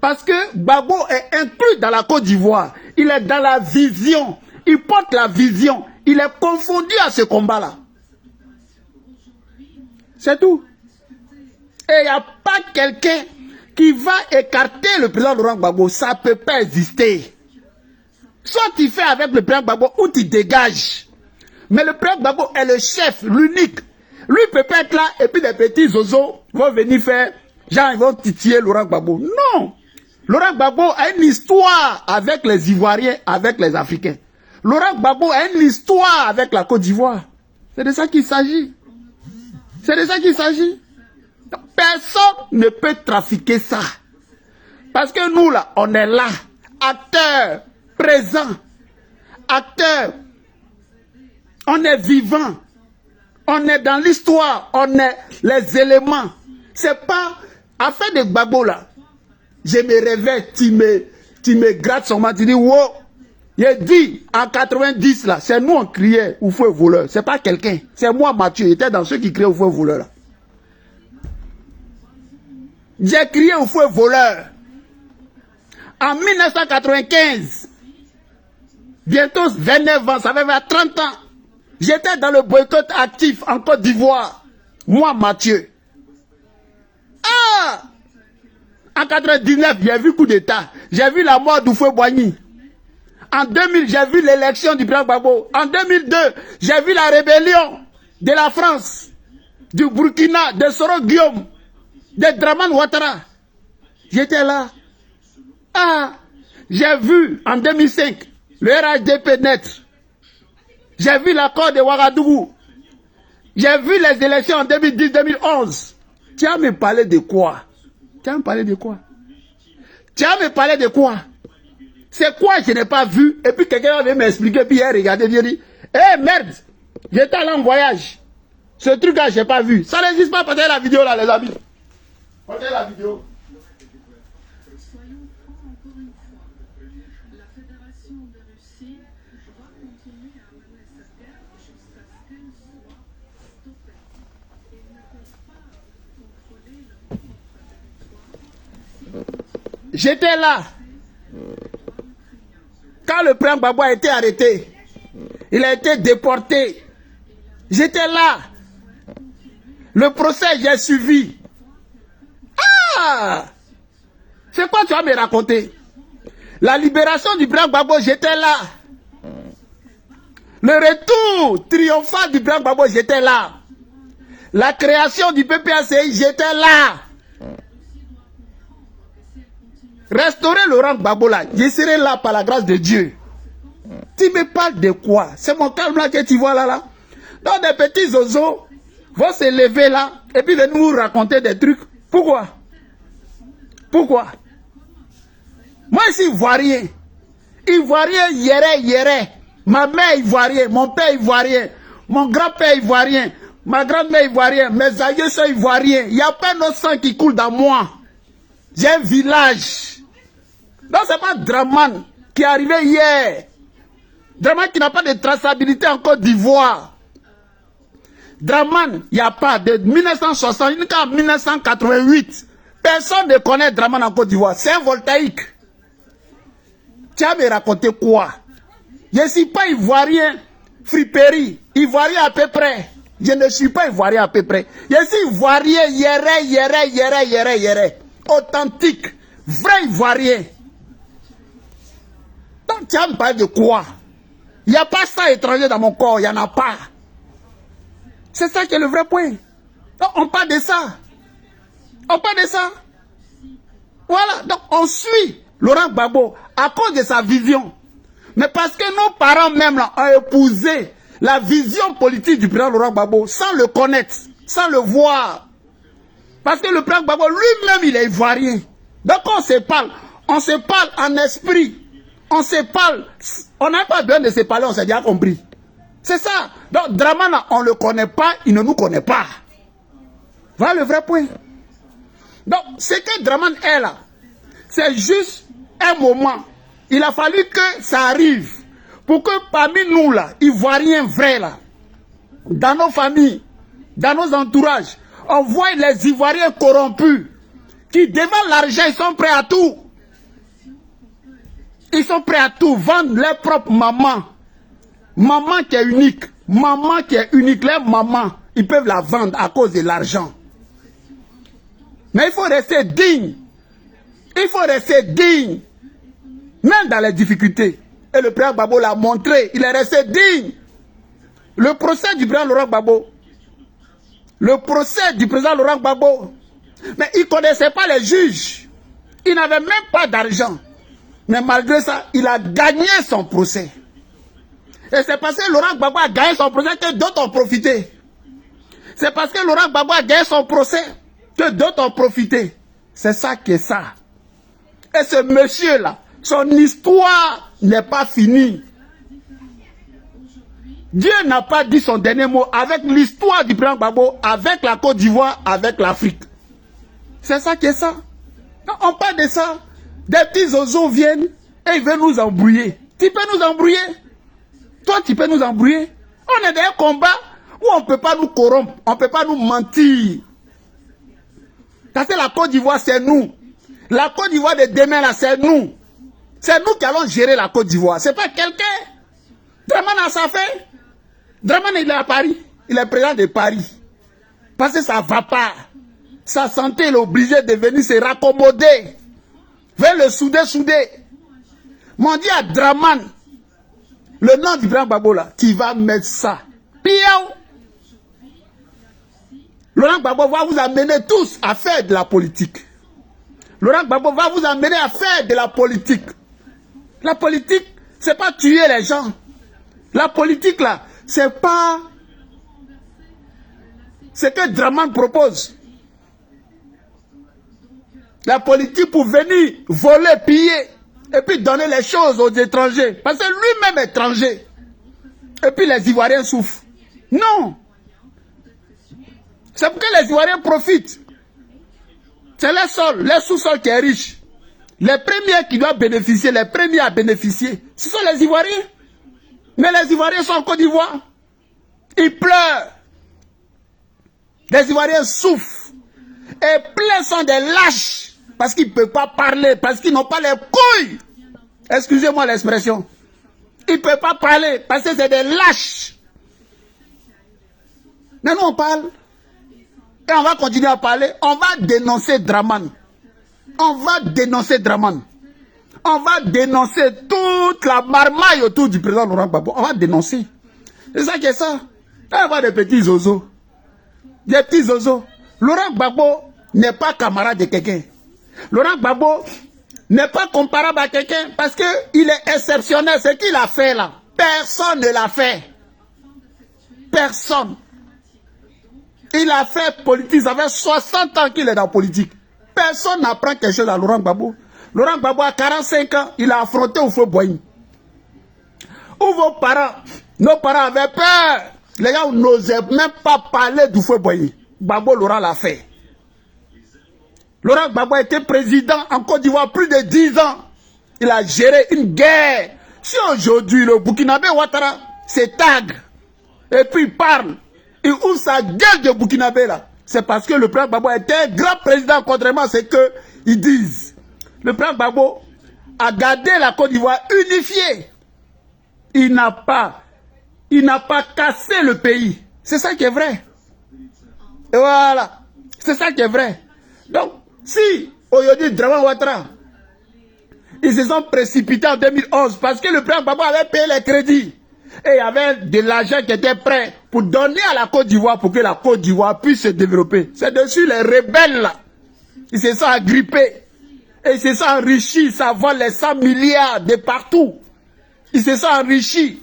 Parce que Gbagbo est inclus dans la Côte d'Ivoire. Il est dans la vision. Il porte la vision. Il est confondu à ce combat-là. C'est tout. Et il n'y a pas quelqu'un qui va écarter le président Laurent Gbagbo. Ça ne peut pas exister. Soit tu fais avec le président Gbagbo ou tu dégages. Mais le président Gbagbo est le chef, l'unique. Lui peut pas être là et puis des petits zozos vont venir faire, genre ils vont titiller Laurent Gbagbo. Non. Laurent Gbagbo a une histoire avec les Ivoiriens, avec les Africains. Laurent Gbagbo a une histoire avec la Côte d'Ivoire. C'est de ça qu'il s'agit. C'est de ça qu'il s'agit. Personne ne peut trafiquer ça. Parce que nous là, on est là, acteurs, présents, acteurs. On est vivant. On est dans l'histoire. On est les éléments. C'est pas... Affaire de Gbagbo là. Je me réveille. Tu me grattes sur moi. Tu dis, wow. J'ai dit, en 90 là, c'est nous on criait au feu voleur. C'est pas quelqu'un. C'est moi, Mathieu. J'étais dans ceux qui criaient au feu voleur là. J'ai crié au feu voleur. En 1995. Bientôt 29 ans. Ça fait 30 ans. J'étais dans le boycott actif en Côte d'Ivoire. Moi, Mathieu. Ah! En 99, j'ai vu coup d'État. J'ai vu la mort d'Houphouët-Boigny. En 2000, j'ai vu l'élection du président Gbagbo. En 2002, j'ai vu la rébellion de la France, du Burkina, de Soro Guillaume, de Dramane Ouattara. J'étais là. Ah! J'ai vu en 2005 le RHDP naître. J'ai vu l'accord de Ouagadougou. J'ai vu les élections en 2010-2011. Tu as me parlé de quoi? Tu as me parlé de quoi? Tu as me parlé de quoi? C'est quoi je n'ai pas vu? Et puis quelqu'un vient m'expliquer, puis il a regardé, il a dit, hé merde, j'étais allé en voyage. Ce truc-là, je n'ai pas vu. Ça n'existe pas, partagez la vidéo là, les amis. Partagez la vidéo. J'étais là. Quand le président Gbagbo a été arrêté, il a été déporté. J'étais là. Le procès, j'ai suivi. Ah! C'est quoi tu vas me raconter? La libération du Bran Gbagbo, j'étais là. Le retour triomphal du Bran Gbagbo, j'étais là. La création du PPACI, j'étais là. Restaurer Laurent Gbagbo là, je serai là par la grâce de Dieu. Tu me parles de quoi? C'est mon calme là que tu vois là. Donc des petits zozos vont se lever là et puis venir nous raconter des trucs. Pourquoi? Pourquoi? Moi ici, ivoirien. Ivoirien, yéré. Ma mère ivoirienne, mon père ivoirien, mon grand-père ivoirien, ma grand-mère ivoirienne, mes aïeux sont ivoiriens. Il n'y a pas notre sang qui coule dans moi. J'ai un village. Donc c'est pas Draman qui est arrivé hier. Draman qui n'a pas de traçabilité en Côte d'Ivoire. Draman, il n'y a pas de 1960 jusqu'à 1988. Personne ne connaît Draman en Côte d'Ivoire. C'est un voltaïque. Tu vas me raconter quoi? Je ne suis pas ivoirien, friperie. Ivoirien à peu près. Je ne suis pas ivoirien à peu près. Je suis ivoirien, yéré. Authentique. Vrai ivoirien. Donc tu vas me parler de quoi? Il n'y a pas ça étranger dans mon corps. Il n'y en a pas. C'est ça qui est le vrai point. Donc on parle de ça. On parle de ça. Voilà. Donc on suit Laurent Gbagbo à cause de sa vision. Mais parce que nos parents même là, ont épousé la vision politique du président Laurent Gbagbo sans le connaître, sans le voir. Parce que le président Gbagbo lui-même, il est ivoirien. Donc on se parle en esprit. On se parle, on n'a pas besoin de se parler, on s'est déjà compris. C'est ça. Donc Dramana, on ne le connaît pas, il ne nous connaît pas. Voilà le vrai point. Donc ce que Draman est là, c'est juste un moment. Il a fallu que ça arrive pour que parmi nous là, Ivoiriens vrais là, dans nos familles, dans nos entourages, on voit les Ivoiriens corrompus qui devant l'argent, ils sont prêts à tout. Ils sont prêts à tout, vendre leur propre maman. Maman qui est unique. Maman qui est unique, leur maman, ils peuvent la vendre à cause de l'argent. Mais il faut rester digne. Il faut rester digne. Même dans les difficultés. Et le président Gbagbo l'a montré. Il est resté digne. Le procès du président Laurent Gbagbo. Le procès du président Laurent Gbagbo. Mais il ne connaissait pas les juges. Il n'avait même pas d'argent. Mais malgré ça, il a gagné son procès. Et c'est parce que Laurent Gbagbo a gagné son procès que d'autres ont profité. C'est parce que Laurent Gbagbo a gagné son procès que d'autres ont profité. C'est ça qui est ça. Et ce monsieur-là, son histoire n'est pas finie. Dieu n'a pas dit son dernier mot avec l'histoire du président Gbagbo, avec la Côte d'Ivoire, avec l'Afrique. C'est ça qui est ça. Quand on parle de ça, des petits oiseaux viennent et ils veulent nous embrouiller. Tu peux nous embrouiller? Toi, tu peux nous embrouiller? On est dans un combat où on ne peut pas nous corrompre, on ne peut pas nous mentir. Parce que la Côte d'Ivoire, c'est nous. La Côte d'Ivoire de demain, là, c'est nous. C'est nous qui allons gérer la Côte d'Ivoire. Ce n'est pas quelqu'un. Draman a ça fait. Draman, il est à Paris. Il est président de Paris. Parce que ça ne va pas. Sa santé, il est obligé de venir se raccommoder. Vers le soudé. M'on dit à Draman, le nom du président Gbagbo là, qui va mettre ça. Piao. Laurent Gbagbo va vous amener tous à faire de la politique. Laurent Gbagbo va vous amener à faire de la politique. La politique, c'est pas tuer les gens. La politique là, c'est pas ce que Draman propose. La politique pour venir voler, piller, et puis donner les choses aux étrangers. Parce que lui-même est étranger. Et puis les Ivoiriens souffrent. Non. C'est pour que les Ivoiriens profitent. C'est le sous-sol qui est riche. Les premiers qui doivent bénéficier, les premiers à bénéficier, ce sont les Ivoiriens. Mais les Ivoiriens sont en Côte d'Ivoire. Ils pleurent. Les Ivoiriens souffrent. Et plein sont des lâches. Parce qu'ils ne peuvent pas parler, parce qu'ils n'ont pas les couilles. Excusez-moi l'expression. Ils ne peuvent pas parler, parce que c'est des lâches. Mais nous on parle. Et on va continuer à parler. On va dénoncer Draman. On va dénoncer Dramane. On va dénoncer toute la marmaille autour du président Laurent Gbagbo. On va dénoncer. C'est ça qui est ça. On va des petits zozos. Des petits zozos. Laurent Gbagbo n'est pas camarade de quelqu'un. Laurent Gbagbo n'est pas comparable à quelqu'un parce qu'il est exceptionnel. Ce qu'il a fait là, personne ne l'a fait. Personne. Il a fait politique. Ça fait 60 ans qu'il est dans la politique. Personne n'apprend quelque chose à Laurent Gbagbo. Laurent Gbagbo a 45 ans. Il a affronté Houphouët-Boigny. Où vos parents, nos parents avaient peur. Les gars n'osaient même pas parler d'Houphouët-Boigny. Gbagbo Laurent l'a fait. Laurent Gbagbo était président en Côte d'Ivoire plus de 10 ans. Il a géré une guerre. Si aujourd'hui le Burkinabé Ouattara se tag et puis il parle, il ouvre sa gueule de Burkinabé là, c'est parce que le président Gbagbo était un grand président, contrairement à ce qu'ils disent. Le président Gbagbo a gardé la Côte d'Ivoire unifiée. Il n'a pas cassé le pays. C'est ça qui est vrai. Et voilà. C'est ça qui est vrai. Donc, si aujourd'hui Dramane Ouattara, ils se sont précipités en 2011 parce que le président Gbagbo avait payé les crédits. Et il y avait de l'argent qui était prêt pour donner à la Côte d'Ivoire pour que la Côte d'Ivoire puisse se développer. C'est dessus les rebelles là. Ils se sont agrippés. Et ils se sont enrichis. Ça vole les 100 milliards de partout. Ils se sont enrichis.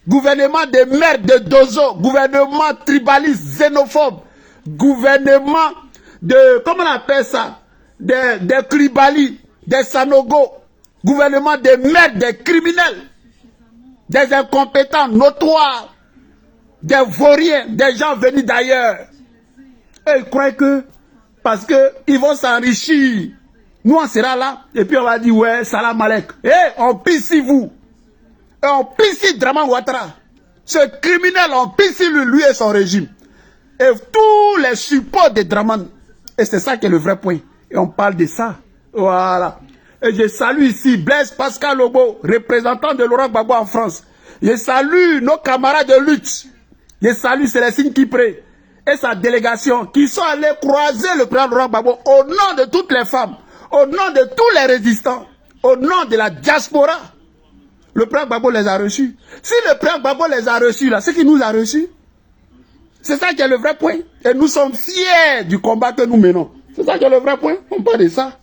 Gouvernement de merde de Dozo. Gouvernement tribaliste, xénophobe. Gouvernement de, comment on appelle ça? Des Kribali, des Sanogo. Gouvernement de merde, des criminels. Des incompétents notoires, des vauriens, des gens venus d'ailleurs. Et ils croient que, parce qu'ils vont s'enrichir, nous on sera là, et puis on va dire, ouais, salam alek. Et on pisse vous. Et on pisse Dramane Ouattara. Ce criminel, on pisse lui et son régime. Et tous les supports de Dramane. Et c'est ça qui est le vrai point. Et on parle de ça. Voilà. Et je salue ici Blaise Pascal Lobo, représentant de Laurent Gbagbo en France. Je salue nos camarades de lutte. Je salue Célestine Kipré et sa délégation qui sont allés croiser le président Laurent Gbagbo au nom de toutes les femmes, au nom de tous les résistants, au nom de la diaspora. Le président Gbagbo les a reçus. Si le président Gbagbo les a reçus là, c'est qu'il nous a reçus. C'est ça qui est le vrai point. Et nous sommes fiers du combat que nous menons. C'est ça qui est le vrai point. On parle de ça.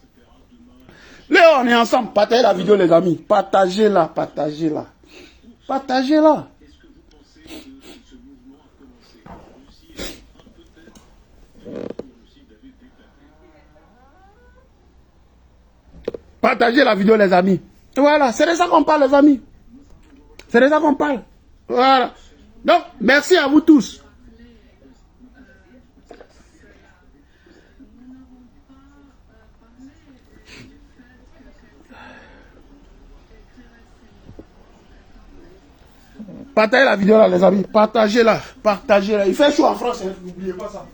Là, on est ensemble. Partagez la vidéo, les amis. Partagez-la, partagez-la. Partagez-la. Partagez la vidéo, les amis. Voilà, c'est de ça qu'on parle, les amis. C'est de ça qu'on parle. Voilà. Donc, merci à vous tous. Partagez la vidéo là, les amis. Partagez-la. Partagez-la. Il fait chaud en France, hein. N'oubliez pas ça.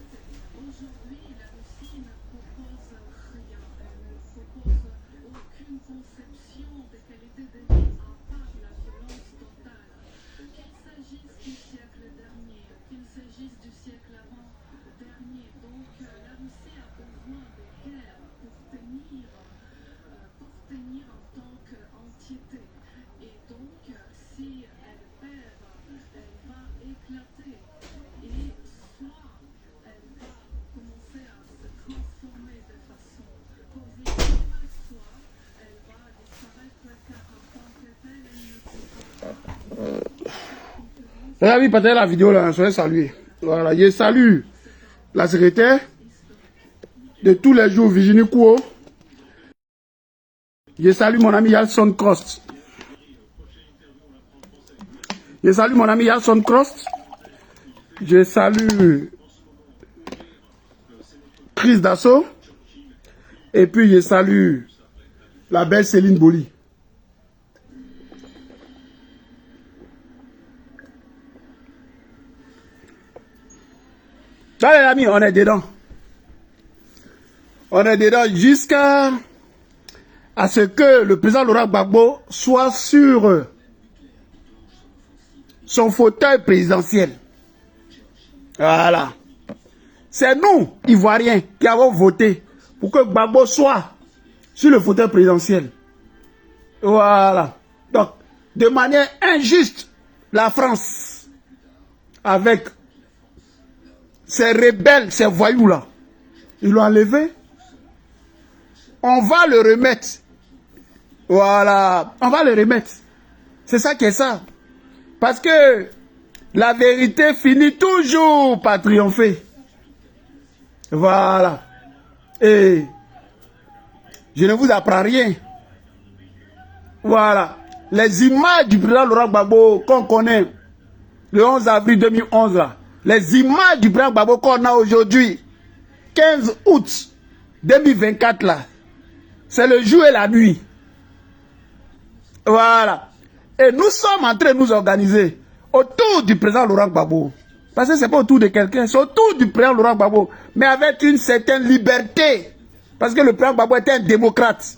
Les amis, partagez la vidéo là, soyez salués. Voilà, je salue la secrétaire de tous les jours, Virginie Kouo. Je salue mon ami Yalson Crost. Je salue mon ami Yalson Crost. Je salue Chris Dassault. Et puis je salue la belle Céline Boli. Allez les amis, on est dedans. On est dedans jusqu'à ce que le président Laurent Gbagbo soit sur son fauteuil présidentiel. Voilà. C'est nous, Ivoiriens, qui avons voté pour que Gbagbo soit sur le fauteuil présidentiel. Voilà. Donc, de manière injuste, la France, avec ces rebelles, ces voyous-là, ils l'ont enlevé. On va le remettre. Voilà. On va le remettre. C'est ça qui est ça. Parce que la vérité finit toujours par triompher. Voilà. Et je ne vous apprends rien. Voilà. Les images du président Laurent Gbagbo qu'on connaît le 11 avril 2011 là. Les images du président Gbagbo qu'on a aujourd'hui, 15 août 2024 là. C'est le jour et la nuit. Voilà. Et nous sommes en train de nous organiser autour du président Laurent Gbagbo. Parce que ce n'est pas autour de quelqu'un, c'est autour du président Laurent Gbagbo. Mais avec une certaine liberté. Parce que le président Gbagbo est un démocrate.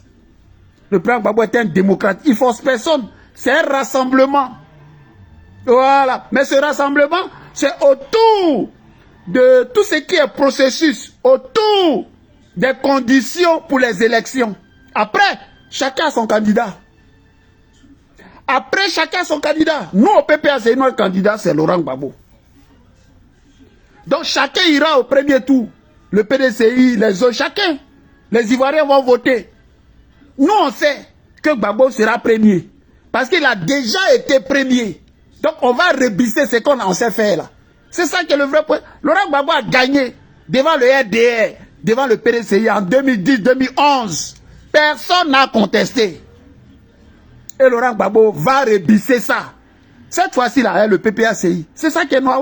Le président Gbagbo est un démocrate. Il ne force personne. C'est un rassemblement. Voilà. Mais ce rassemblement, c'est autour de tout ce qui est processus. Autour des conditions pour les élections. Après, chacun a son candidat. Après, chacun a son candidat. Nous, au PPACI, notre candidat, c'est Laurent Gbagbo. Donc, chacun ira au premier tour. Le PDCI, les autres, chacun. Les Ivoiriens vont voter. Nous, on sait que Gbagbo sera premier. Parce qu'il a déjà été premier. Donc, on va rebisser ce qu'on sait faire là. C'est ça qui est le vrai point. Laurent Gbagbo a gagné devant le RDR, devant le PDCI en 2010-2011. Personne n'a contesté. Et Laurent Gbagbo va rebisser ça. Cette fois-ci, là, le PPACI, c'est ça qui est noir.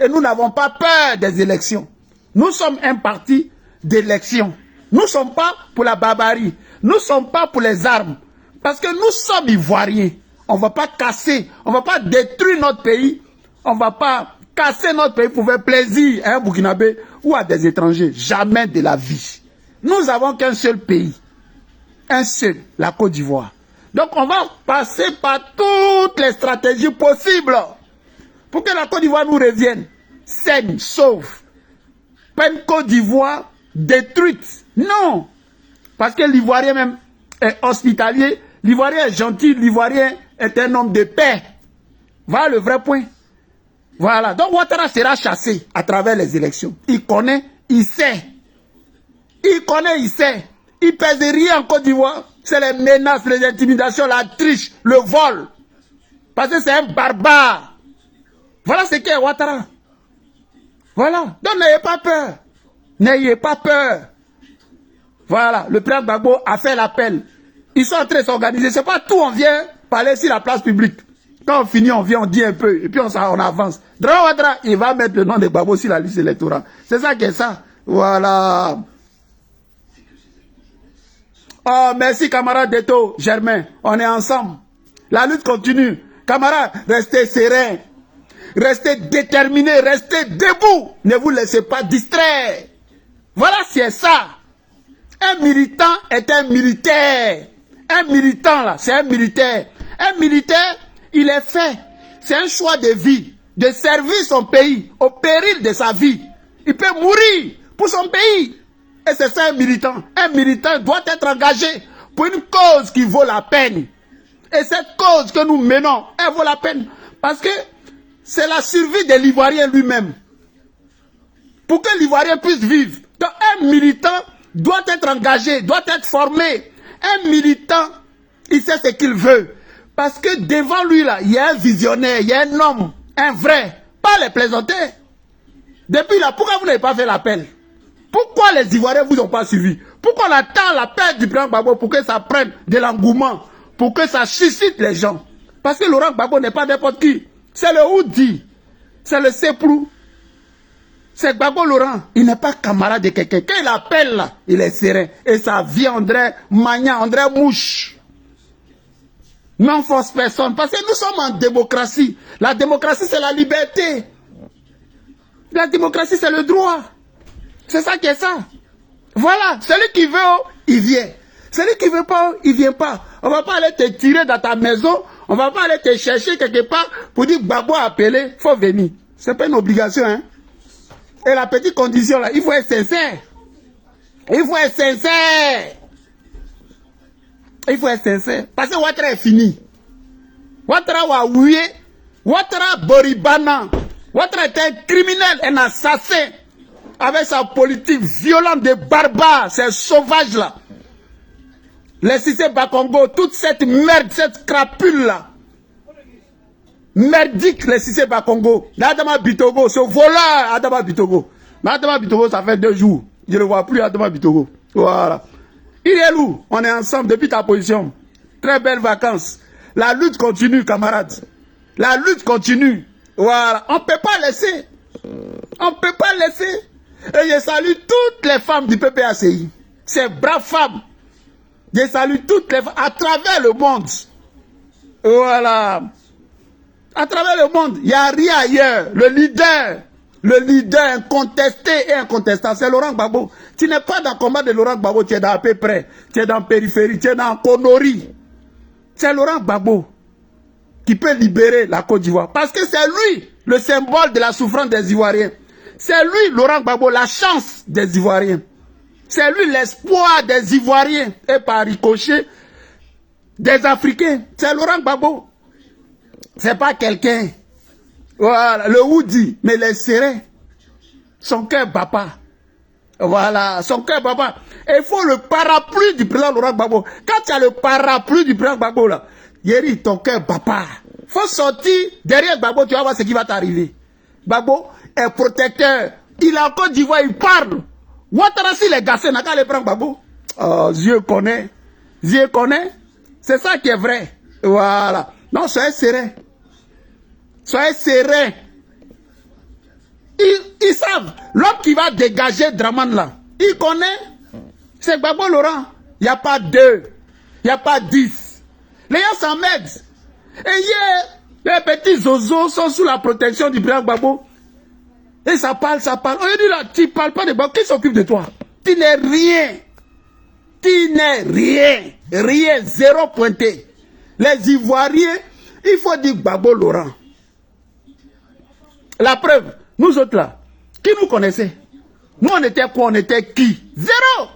Et nous n'avons pas peur des élections. Nous sommes un parti d'élection. Nous ne sommes pas pour la barbarie. Nous ne sommes pas pour les armes. Parce que nous sommes Ivoiriens. On ne va pas casser, on ne va pas détruire notre pays. On ne va pas casser notre pays pour faire plaisir à un Burkinabé ou à des étrangers. Jamais de la vie. Nous n'avons qu'un seul pays. Un seul, la Côte d'Ivoire. Donc on va passer par toutes les stratégies possibles pour que la Côte d'Ivoire nous revienne saine, sauve. Pas une Côte d'Ivoire détruite. Non. Parce que l'Ivoirien même est hospitalier, l'Ivoirien est gentil, l'Ivoirien est un homme de paix. Voilà le vrai point. Voilà. Donc Ouattara sera chassé à travers les élections. Il connaît, il sait. Il connaît, il sait. Il pèse rien en Côte d'Ivoire. C'est les menaces, les intimidations, la triche, le vol. Parce que c'est un barbare. Voilà ce qu'est Ouattara. Voilà. Donc n'ayez pas peur. N'ayez pas peur. Voilà. Le président Gbagbo a fait l'appel. Ils sont en train de s'organiser. C'est pas tout, on vient parler sur la place publique. Quand on finit, on vient, on dit un peu. Et puis on avance. Dra Ouattara, il va mettre le nom de Gbagbo sur la liste électorale. C'est ça qui est ça. Voilà. Oh, merci camarade Deto, Germain. On est ensemble. La lutte continue. Camarades, restez sereins. Restez déterminés. Restez debout. Ne vous laissez pas distraire. Voilà, c'est ça. Un militant est un militaire. Un militant, là, c'est un militaire. Un militaire, il est fait. C'est un choix de vie. De servir son pays au péril de sa vie. Il peut mourir pour son pays. Et c'est ça un militant. Un militant doit être engagé pour une cause qui vaut la peine. Et cette cause que nous menons, elle vaut la peine. Parce que c'est la survie de l'Ivoirien lui-même. Pour que l'Ivoirien puisse vivre. Donc un militant doit être engagé, doit être formé. Un militant, il sait ce qu'il veut. Parce que devant lui, là, il y a un visionnaire, il y a un homme, un vrai. Pas les plaisanter. Depuis là, pourquoi vous n'avez pas fait l'appel? Pourquoi les Ivoiriens ne vous ont pas suivi? Pourquoi on attend la perte du président Gbagbo pour que ça prenne de l'engouement? Pour que ça suscite les gens? Parce que Laurent Gbagbo n'est pas n'importe qui. C'est le Oudi. C'est le Seprou. C'est Gbagbo Laurent. Il n'est pas camarade de quelqu'un. Quand il appelle là, il est serein. Et ça viendrait Magnan, André Mouche. Non force personne. Parce que nous sommes en démocratie. La démocratie, c'est la liberté. La démocratie, c'est le droit. C'est ça qui est ça. Voilà. Celui qui veut, il vient. Celui qui ne veut pas, il ne vient pas. On ne va pas aller te tirer dans ta maison. On ne va pas aller te chercher quelque part pour dire Gbagbo a appelé. Il faut venir. Ce n'est pas une obligation. Hein? Et la petite condition, là, il faut être sincère. Il faut être sincère. Il faut être sincère. Parce que Ouattara est fini. Ouattara wa ouye. Ouattara boribana. Ouattara est un criminel, un assassin. Avec sa politique violente de barbares, ces sauvages-là. Les Cissé Bakongo, toute cette merde, cette crapule-là. Merdique, les Cissé Bakongo. Adama Bitogo, ce voleur, Adama Bitogo. Mais Adama Bitogo, ça fait 2 jours. Je ne le vois plus, Adama Bitogo. Voilà. Il est où? On est ensemble depuis ta position. Très belles vacances. La lutte continue, camarades. La lutte continue. Voilà. On ne peut pas laisser. On ne peut pas laisser. Et je salue toutes les femmes du PPACI. Ces braves femmes. Je salue toutes les femmes à travers le monde. Voilà. À travers le monde, il n'y a rien ailleurs. Le leader incontesté et incontestable, c'est Laurent Gbagbo. Tu n'es pas dans le combat de Laurent Gbagbo, tu es dans à peu près. Tu es dans la périphérie, tu es dans Conori. C'est Laurent Gbagbo qui peut libérer la Côte d'Ivoire. Parce que c'est lui le symbole de la souffrance des Ivoiriens. C'est lui, Laurent Gbagbo, la chance des Ivoiriens. C'est lui l'espoir des Ivoiriens et par ricochet des Africains. C'est Laurent Gbagbo. C'est pas quelqu'un. Voilà, le Woody, mais les serrés. Son cœur bat pas. Voilà, son cœur bat pas. Et il faut le parapluie du président Laurent Gbagbo. Quand tu as le parapluie du président Gbagbo là, Yeri, ton cœur bat pas. Il faut sortir derrière Gbagbo, tu vas voir ce qui va t'arriver. Gbagbo est protecteur. Il est en Côte d'Ivoire, il parle. Ouattara si les gars, n'a qu'à les prendre Gbagbo. Oh, Dieu connaît. Dieu connaît. C'est ça qui est vrai. Voilà. Non, soyez serein. Soyez serein. Ils savent. L'homme qui va dégager Draman là, il connaît. C'est Gbagbo Laurent. Il n'y a pas 2. Il n'y a pas 10. Les gens s'en mettent. Et hier, les petits zozos sont sous la protection du président Gbagbo. Et ça parle, ça parle. On lui dit là, tu ne parles pas de Gbagbo. Qui s'occupe de toi? Tu n'es rien. Tu n'es rien. Rien. Zéro pointé. Les Ivoiriens, il faut dire Gbagbo Laurent. La preuve, nous autres là, qui nous connaissait? Nous on était quoi? On était qui? Zéro.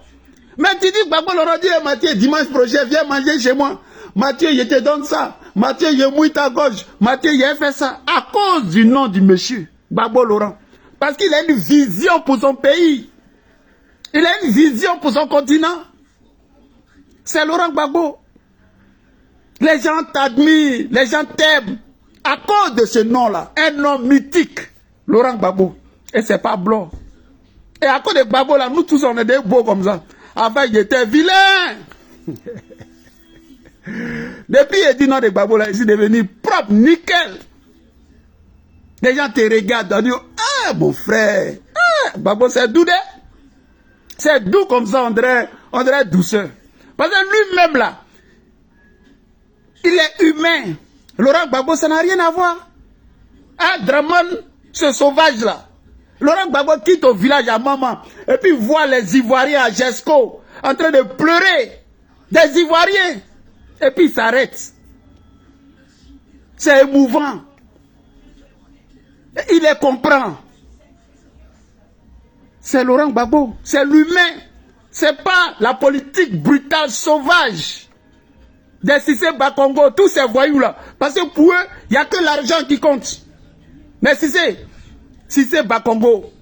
Mais tu dis Gbagbo Laurent, dit Mathieu, dimanche prochain, viens manger chez moi. Mathieu, je te donne ça. Mathieu, je mouille ta gorge. Mathieu, j'ai fait ça. À cause du nom du monsieur, Gbagbo Laurent. Parce qu'il a une vision pour son pays. Il a une vision pour son continent. C'est Laurent Gbagbo. Les gens t'admirent, les gens t'aiment. À cause de ce nom-là, un nom mythique, Laurent Gbagbo. Et c'est pas blanc. Et à cause de Gbagbo, là, nous tous, on est des beaux comme ça. Avant, il était vilain. Depuis il dit non de Gbagbo, là, il est devenu propre, nickel. Les gens te regardent, on dit, ah, mon frère, ah, Gbagbo, c'est doux, c'est doux comme ça, on dirait douceur. Parce que lui-même, là, il est humain. Laurent Gbagbo, ça n'a rien à voir. Ah, Draman, ce sauvage-là. Laurent Gbagbo quitte au village à maman. Et puis voit les Ivoiriens à Jesco en train de pleurer. Des Ivoiriens. Et puis il s'arrête. C'est émouvant. Et il les comprend. C'est Laurent Gbagbo. C'est l'humain. C'est pas la politique brutale, sauvage. Des Cissé Bakongo, tous ces voyous-là. Parce que pour eux, il n'y a que l'argent qui compte. Mais Cissé Bakongo,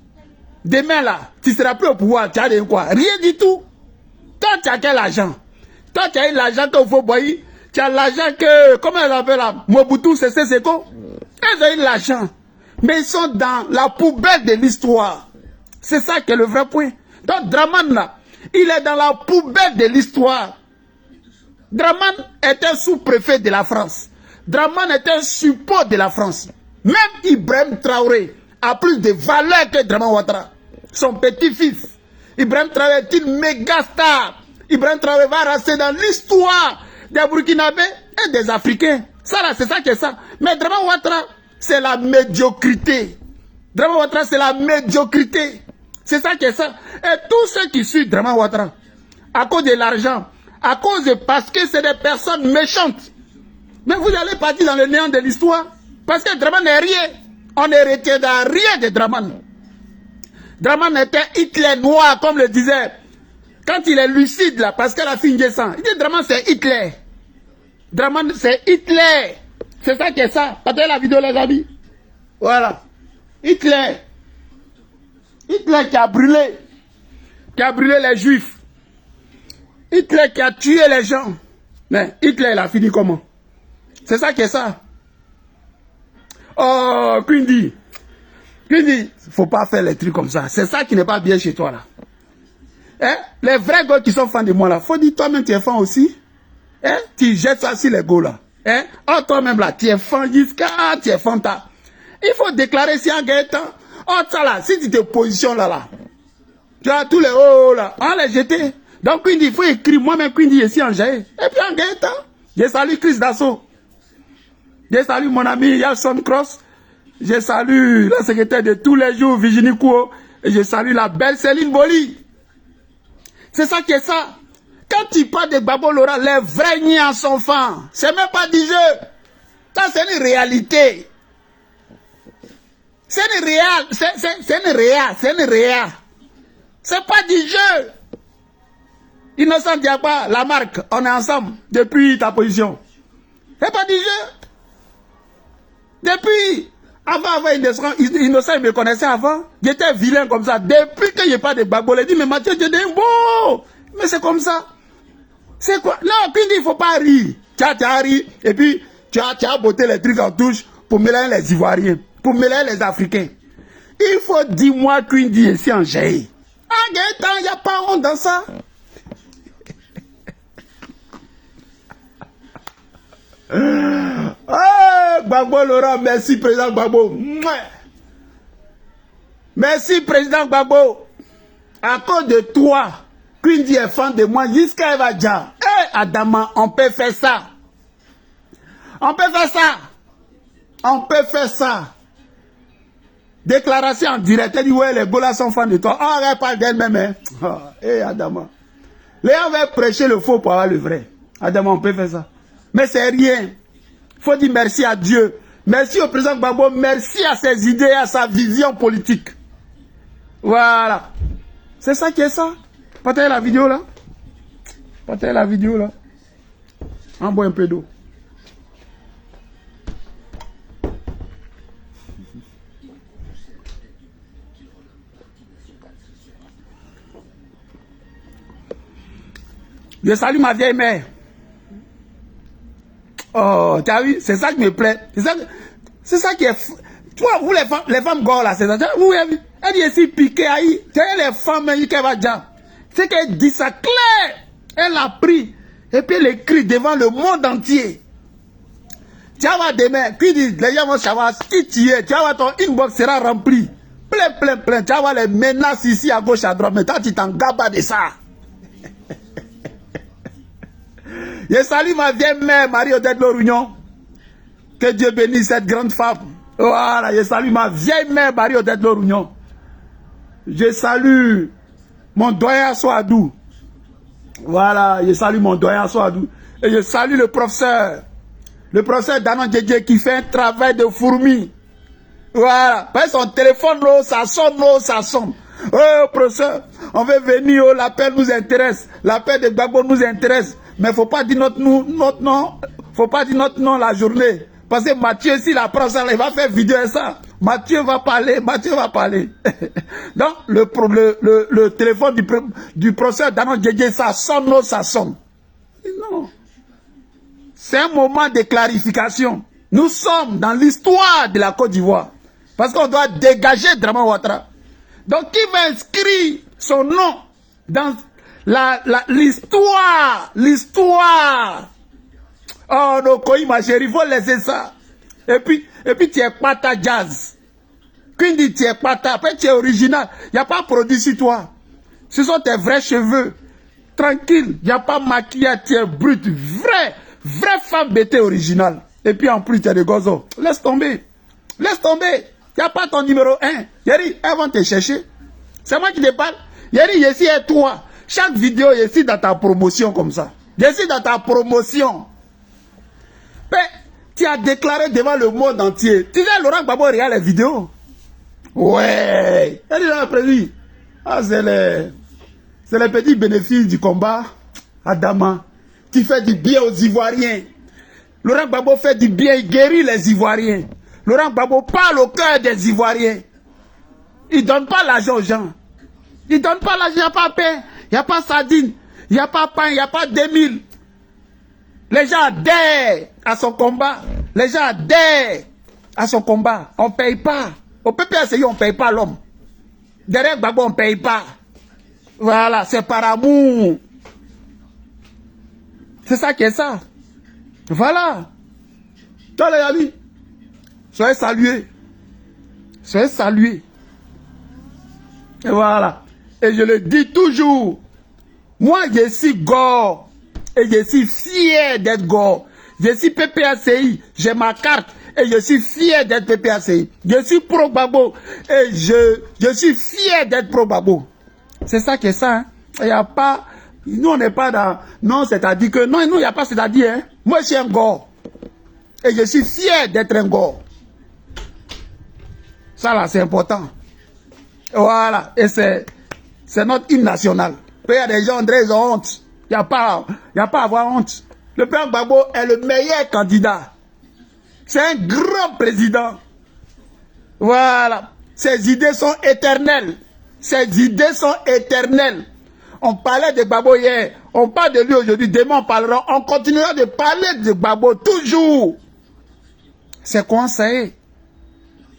demain là, tu ne seras plus au pouvoir, tu as de quoi? Rien du tout. Toi, tu as quel argent? Toi, tu as eu l'argent qu'il faut boire. Tu as l'argent que, comment elle appelle là? Mobutu, c'est Seko. Ils ont eu l'argent. Mais ils sont dans la poubelle de l'histoire. C'est ça qui est le vrai point. Donc, Draman là, il est dans la poubelle de l'histoire. Draman est un sous-préfet de la France. Draman est un support de la France. Même Ibrahim Traoré a plus de valeur que Draman Ouattara. Son petit-fils. Ibrahim Traoré est une méga star. Ibrahim Traoré va rester dans l'histoire des Burkinabés et des Africains. Ça là, c'est ça qui est ça. Mais Draman Ouattara, c'est la médiocrité. Draman Ouattara, c'est la médiocrité. C'est ça qui est ça. Et tous ceux qui suivent Draman Ouattara, à cause de l'argent, à cause de parce que c'est des personnes méchantes. Mais vous allez partir dans le néant de l'histoire. Parce que Draman n'est rien. On ne retient rien de Draman. Draman était Hitler noir, comme le disait Quand il est lucide là, parce qu'elle a fait une descente, il dit Draman c'est Hitler. Draman c'est Hitler. C'est ça qui est ça. Partagez la vidéo les amis. Voilà. Hitler. Hitler qui a brûlé les juifs. Hitler qui a tué les gens. Mais Hitler il a fini comment? C'est ça qui est ça. Oh, Quindi, il ne faut pas faire les trucs comme ça. C'est ça qui n'est pas bien chez toi là. Hein? Les vrais gars qui sont fans de moi là, faut dire toi-même tu es fan aussi. Hein? Tu jettes ça sur les gars là. Hein? Oh, toi-même là, tu es fan jusqu'à tu es fan ta. Il faut déclarer si un gars est temps. Oh, ça là, si tu te positionnes là, tu as tous les hauts là, on les jeter. Donc Quindi, il faut écrire moi-même Quindi ici en jaillet. Et puis en gars est temps. Je salue Chris Dassault. Je salue mon ami Yalson Cross. Je salue la secrétaire de tous les jours, Virginie Kouo. Et je salue la belle Céline Boli. C'est ça qui est ça. Quand tu parles de Gbagbo Laurent, les vrais niais sont fans. C'est même pas du jeu. Ça, c'est une réalité. C'est une réelle. C'est une réelle. C'est une réelle. C'est pas du jeu. Innocent Diaba, la marque, on est ensemble depuis ta position. C'est pas du jeu. Depuis, avant Innocent, il me connaissait avant. J'étais vilain comme ça. Depuis qu'il n'y a pas de Gbagbo, il dit, mais Mathieu, tu es beau. Mais c'est comme ça. C'est quoi? Non, puis il ne faut pas rire. Tu as ri, et puis tu as botté les trucs en touche pour mélanger les Ivoiriens, pour mélanger les Africains. Il faut dire moi Quindi ici en jaillit. En Gaëtan, il n'y a pas honte dans ça. Oh, Gbagbo Laurent, merci président Gbagbo. Merci président Gbagbo. À cause de toi, Quindi est fan de moi jusqu'à Evadja. Eh, Adama, on peut faire ça. On peut faire ça. On peut faire ça. Déclaration en direct. Elle dit, ouais, les Golas sont fans de toi. Oh, elle parle d'elle-même. Hein. Oh, eh, Adama. Les gens veulent prêcher le faux pour avoir le vrai. Adama, on peut faire ça. Mais c'est rien. Il faut dire merci à Dieu. Merci au président Gbagbo. Merci à ses idées, à sa vision politique. Voilà. C'est ça qui est ça. Partagez la vidéo là. Partagez la vidéo là. On boit un peu d'eau. Je salue ma vieille mère. Oh, tu as vu? C'est ça qui me plaît. C'est ça qui est... Tu vois, vous les femmes gore là, c'est ça. Vous avez vu? Elle dit ici piqué aïe. Tu vois les femmes qui va dire. C'est qu'elle dit ça clair. Elle a pris. Et puis elle écrit devant le monde entier. Tu vas voir demain. Puis les gens vont savoir qui tu es. Tu vas voir ton inbox sera rempli. Plein. Tu vas voir les menaces ici à gauche, à droite. Mais toi, tu t'en gabas de ça. Je salue ma vieille mère, Marie-Odette Lorugnon. Que Dieu bénisse cette grande femme. Voilà, je salue ma vieille mère, Marie-Odette Lorugnon. Je salue mon doyen Soadou. Voilà, je salue mon doyen Soadou. Et je salue le professeur Danon Djedje qui fait un travail de fourmi. Voilà, parce que son téléphone, ça sonne. Oh, professeur, on veut venir, oh, l'appel nous intéresse. L'appel de Gbagbo nous intéresse. Mais il ne faut pas dire notre nom. Faut pas dire notre nom la journée. Parce que Mathieu, s'il apprend ça, il va faire vidéo et ça. Mathieu va parler. Donc, le téléphone du professeur Danon Djedje, ça sonne. Non. C'est un moment de clarification. Nous sommes dans l'histoire de la Côte d'Ivoire. Parce qu'on doit dégager Draman Ouattara. Donc, qui va inscrire son nom dans l'histoire? Oh non, Koï, ma chérie, il faut laisser ça. Et puis tu es pas ta jazz. Quindi tu es pas ta. Après, tu es original. Il n'y a pas produit sur toi. Ce sont tes vrais cheveux. Tranquille. Il n'y a pas maquillage, tu es brut. Vraie femme bêtée originale. Et puis en plus, tu es de gozo. Laisse tomber. Il n'y a pas ton numéro 1. Yeri, elles vont te chercher. C'est moi qui te parle. Yeri, ici est toi. Chaque vidéo, ici dans ta promotion comme ça. Ici dans ta promotion. Mais tu as déclaré devant le monde entier. Tu sais, Laurent Gbagbo regarde les vidéos. Ouais. Elle est prévu. Ah, c'est C'est les petits bénéfices du combat. Adama, tu fais du bien aux Ivoiriens. Laurent Gbagbo fait du bien, il guérit les Ivoiriens. Laurent Gbagbo parle au cœur des Ivoiriens. Il ne donne pas l'argent aux gens. Il ne donne pas l'argent, il n'y a pas pain, il n'y a pas sardine, il n'y a pas pain, il n'y a pas 2000. Les gens adhèrent à son combat. Les gens adhèrent à son combat. On ne paye pas. Au PPACI, on ne paye pas l'homme. Derrière Gbagbo, on ne paye pas. Voilà, c'est par amour. C'est ça qui est ça. Voilà. Toi les amis, soyez salués. Soyez salués. Et voilà. Et je le dis toujours. Moi, je suis Gore. Et je suis fier d'être Gore. Je suis PPACI. J'ai ma carte. Et je suis fier d'être PPACI. Je suis pro-Gbagbo. Et je suis fier d'être pro-Gbagbo. C'est ça qui est ça. Hein. Il n'y a pas... Nous, on n'est pas dans... Non, c'est-à-dire que... Non, il n'y a pas c'est-à-dire. Hein. Moi, je suis un Gore. Et je suis fier d'être un Gore. Ça, là, c'est important. Voilà. Et c'est notre hymne national. Il y a des gens, André, ils ont honte. Il n'y a pas à avoir honte. Le président Gbagbo est le meilleur candidat. C'est un grand président. Voilà. Ses idées sont éternelles. Ses idées sont éternelles. On parlait de Gbagbo hier. On parle de lui aujourd'hui. Demain, on parlera. On continuera de parler de Gbagbo toujours. C'est conseillé.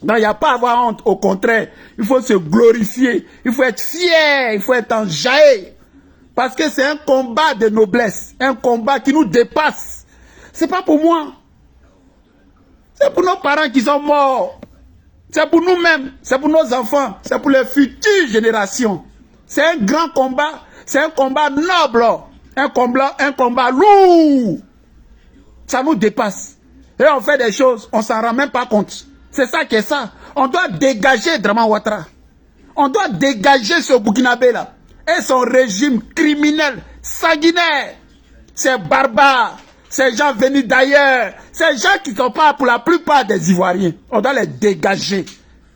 Non, il n'y a pas à avoir honte. Au contraire, il faut se glorifier. Il faut être fier. Il faut être enjaillé. Parce que c'est un combat de noblesse. Un combat qui nous dépasse. C'est pas pour moi. C'est pour nos parents qui sont morts. C'est pour nous-mêmes. C'est pour nos enfants. C'est pour les futures générations. C'est un grand combat. C'est un combat noble. Un combat lourd. Ça nous dépasse. Et on fait des choses, on ne s'en rend même pas compte. C'est ça qui est ça. On doit dégager Draman Ouattara. On doit dégager ce Burkinabé-là. Et son régime criminel, sanguinaire. Ces barbares. Ces gens venus d'ailleurs. Ces gens qui ne sont pas pour la plupart des Ivoiriens. On doit les dégager.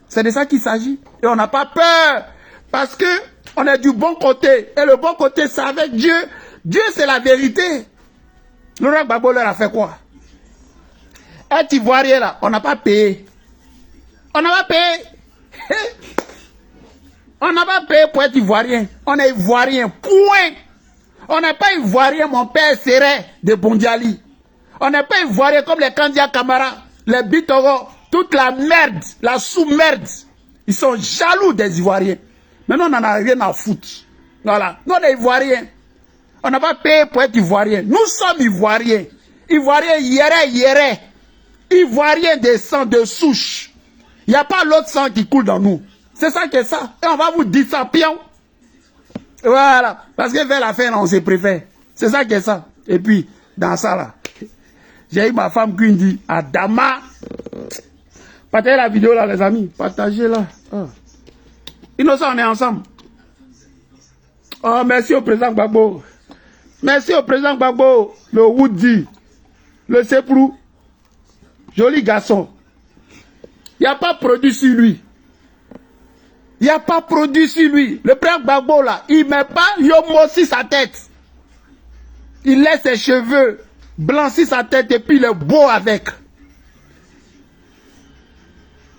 C'est de ça qu'il s'agit. Et on n'a pas peur. Parce que on est du bon côté. Et le bon côté, c'est avec Dieu. Dieu, c'est la vérité. Laurent Gbagbo leur a fait quoi? Être Ivoirien là, on n'a pas payé. On n'a pas payé. On n'a pas payé pour être Ivoirien. On est Ivoirien, point. On n'est pas Ivoirien, mon père serait de Bondiali. On n'est pas Ivoirien comme les Kandia Kamara, les Bitogo, toute la merde, la sous-merde. Ils sont jaloux des Ivoiriens. Maintenant, on n'en a rien à foutre. Voilà. Nous, on est Ivoiriens. On n'a pas payé pour être Ivoirien. Nous sommes Ivoiriens. Ivoiriens yéré. Ivoiriens de sang, de souche. Il n'y a pas l'autre sang qui coule dans nous. C'est ça qui est ça. Et on va vous dire ça, pion. Voilà. Parce que vers la fin, on se préfère. C'est ça qui est ça. Et puis, dans ça, là, j'ai eu ma femme qui me dit, Adama, partagez la vidéo, là, les amis. Partagez-la. Oh. Innocent, on est ensemble. Oh, merci au président Gbagbo. Merci au président Gbagbo. Le Woody. Le Seprou. Joli garçon. Il n'y a pas produit sur lui. Il n'y a pas produit sur lui. Le président Gbagbo, là, il ne met pas Yomo sur sa tête. Il laisse ses cheveux blancs sur sa tête et puis il est beau avec.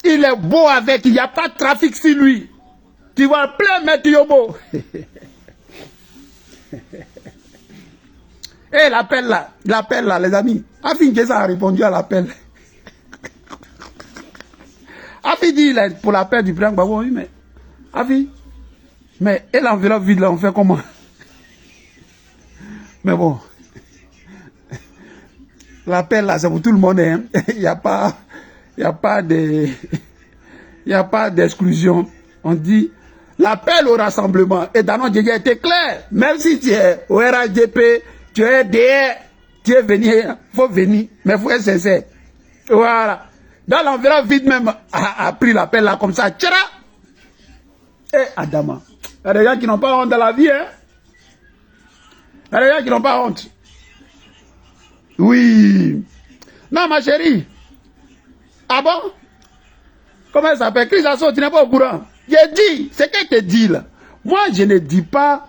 Il est beau avec. Il n'y a pas de trafic sur lui. Tu vois plein mettre Yomo. Et l'appel là, les amis. Afin que ça a répondu à l'appel. Afi dit pour l'appel du président Gbagbo, oui, mais Afi, mais et l'enveloppe vide là, on fait comment? Mais bon, l'appel là, c'est pour tout le monde, hein. Il n'y a pas d'exclusion. On dit l'appel au rassemblement. Et dans notre Dieu était clair. Même si tu es au RHDP, tu es DR, tu es venu, il faut venir, mais il faut être sincère. Voilà. Dans l'enveloppe vide même a pris l'appel là comme ça. Tchara! Et Adama. Il y a des gens qui n'ont pas honte dans la vie, hein? Il y a des gens qui n'ont pas honte. Oui. Non, ma chérie. Ah bon? Comment elle s'appelle? Chris Asso, tu n'es pas au courant. J'ai dit, c'est qu'elle te dit là. Moi, je ne dis pas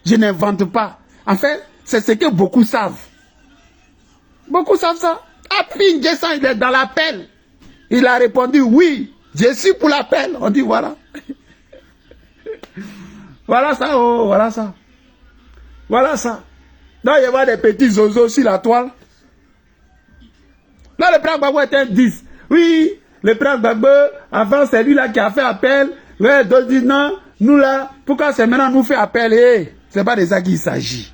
Je n'invente pas. En fait, c'est ce que beaucoup savent. Beaucoup savent ça. Appi N'Guessan, il est dans l'appel. Il a répondu oui, je suis pour l'appel. On dit voilà. Voilà ça, oh, voilà ça. Voilà ça. Donc il y a des petits zozos sur la toile. Là, le président Gbagbo est un 10. Oui, le président Gbagbo, avant c'est lui là qui a fait appel. Ouais, d'autres disent non, nous là, pourquoi c'est maintenant nous fait appel? Eh, c'est pas de ça qu'il s'agit.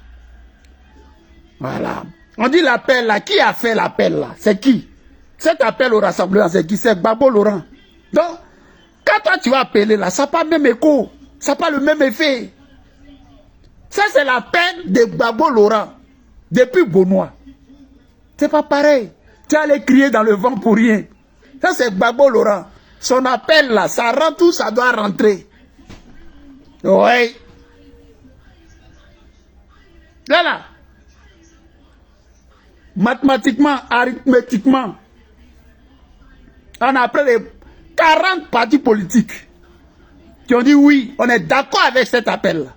Voilà. On dit l'appel là, qui a fait l'appel là? C'est qui? Cet appel au rassemblement, c'est qui? C'est Gbagbo Laurent. Donc, quand toi tu vas appeler là, ça n'a pas le même écho, ça n'a pas le même effet. Ça c'est l'appel de Gbagbo Laurent, depuis Beaunois. C'est pas pareil. Tu allais crier dans le vent pour rien. Ça c'est Gbagbo Laurent. Son appel là, ça rentre tout, ça doit rentrer. Oui. Là. Mathématiquement, arithmétiquement, on a près de 40 partis politiques qui ont dit oui, on est d'accord avec cet appel-là.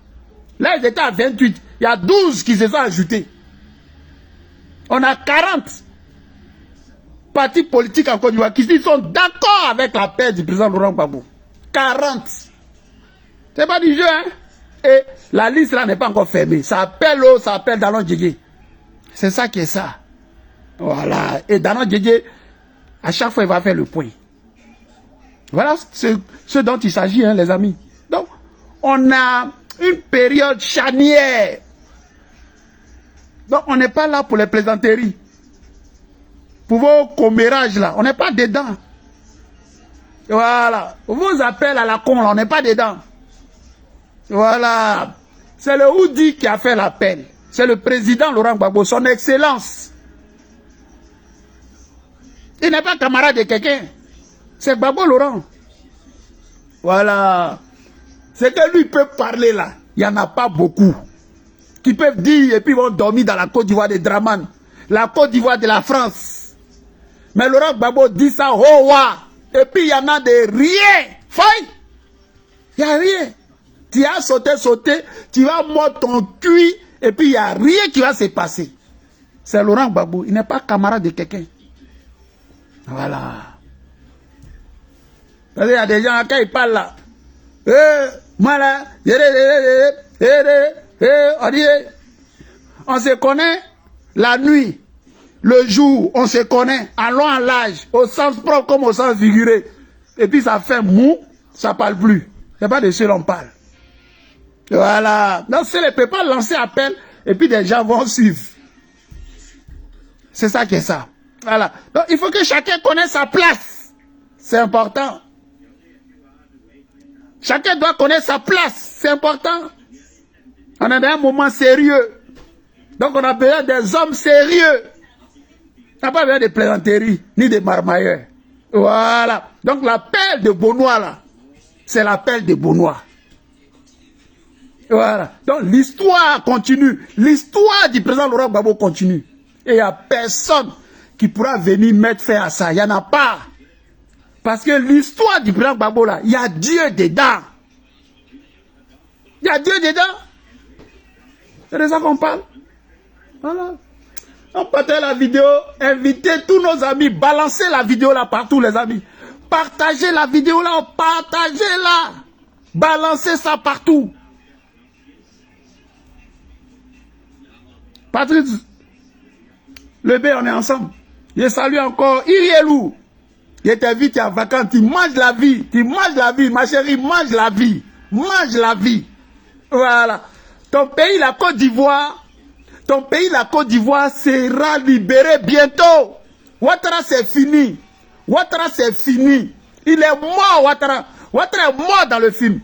Là, ils étaient à 28. Il y a 12 qui se sont ajoutés. On a 40 partis politiques en Côte d'Ivoire qui sont d'accord avec l'appel du président Laurent Gbagbo. 40. C'est pas du jeu, hein? Et la liste là n'est pas encore fermée. Ça appelle Danon Djedje. C'est ça qui est ça. Voilà. Et Danon Djedje, à chaque fois, il va faire le point. Voilà ce dont il s'agit, hein, les amis. Donc, on a une période charnière. Donc, on n'est pas là pour les plaisanteries. Pour vos commérages, là, on n'est pas dedans. Voilà. Vos appels à la con, là, on n'est pas dedans. Voilà. C'est le Oudi qui a fait l'appel. C'est le président Laurent Gbagbo, son excellence. Il n'est pas camarade de quelqu'un. C'est Gbagbo Laurent. Voilà. C'est que lui peut parler là. Il n'y en a pas beaucoup. Qui peuvent dire et puis vont dormir dans la Côte d'Ivoire de Draman. La Côte d'Ivoire de la France. Mais Laurent Gbagbo dit ça, oh wa. Et puis il y en a de rien. Faille. Il n'y a rien. Tu as sauté, tu vas mordre ton cuit. Et puis il n'y a rien qui va se passer. C'est Laurent Gbagbo. Il n'est pas camarade de quelqu'un. Voilà. Parce qu'il y a des gens, quand ils parlent là, moi là, on se connaît la nuit, le jour, on se connaît, en long en large, au sens propre comme au sens figuré. Et puis ça fait mou, ça ne parle plus. C'est pas de ce l'on parle. Voilà. Donc c'est ne peut pas lancer appel, et puis des gens vont suivre. C'est ça qui est ça. Voilà. Donc, il faut que chacun connaisse sa place. C'est important. Chacun doit connaître sa place. C'est important. On est dans un moment sérieux. Donc, on a besoin des hommes sérieux. On n'a pas besoin de plaisanteries, ni de marmailleurs. Voilà. Donc, l'appel de Beaunois, là, c'est l'appel de Beaunois. Voilà. Donc, l'histoire continue. L'histoire du président Laurent Gbagbo continue. Et il n'y a personne qui pourra venir mettre fin à ça. Il n'y en a pas. Parce que l'histoire du président Gbagbo là, il y a Dieu dedans. Il y a Dieu dedans. C'est de ça qu'on parle. Voilà. On partage la vidéo, invitez tous nos amis, balancez la vidéo là partout les amis. Partagez la vidéo là, partagez-la. Balancez ça partout. Patrice, le B, on est ensemble. Je salue encore Irielou. Il était vite en vacances. Tu manges la vie. Tu manges la vie. Ma chérie, mange la vie. Mange la vie. Voilà. Ton pays, la Côte d'Ivoire, sera libéré bientôt. Ouattara, c'est fini. Ouattara, c'est fini. Il est mort, Ouattara. Ouattara est mort dans le film.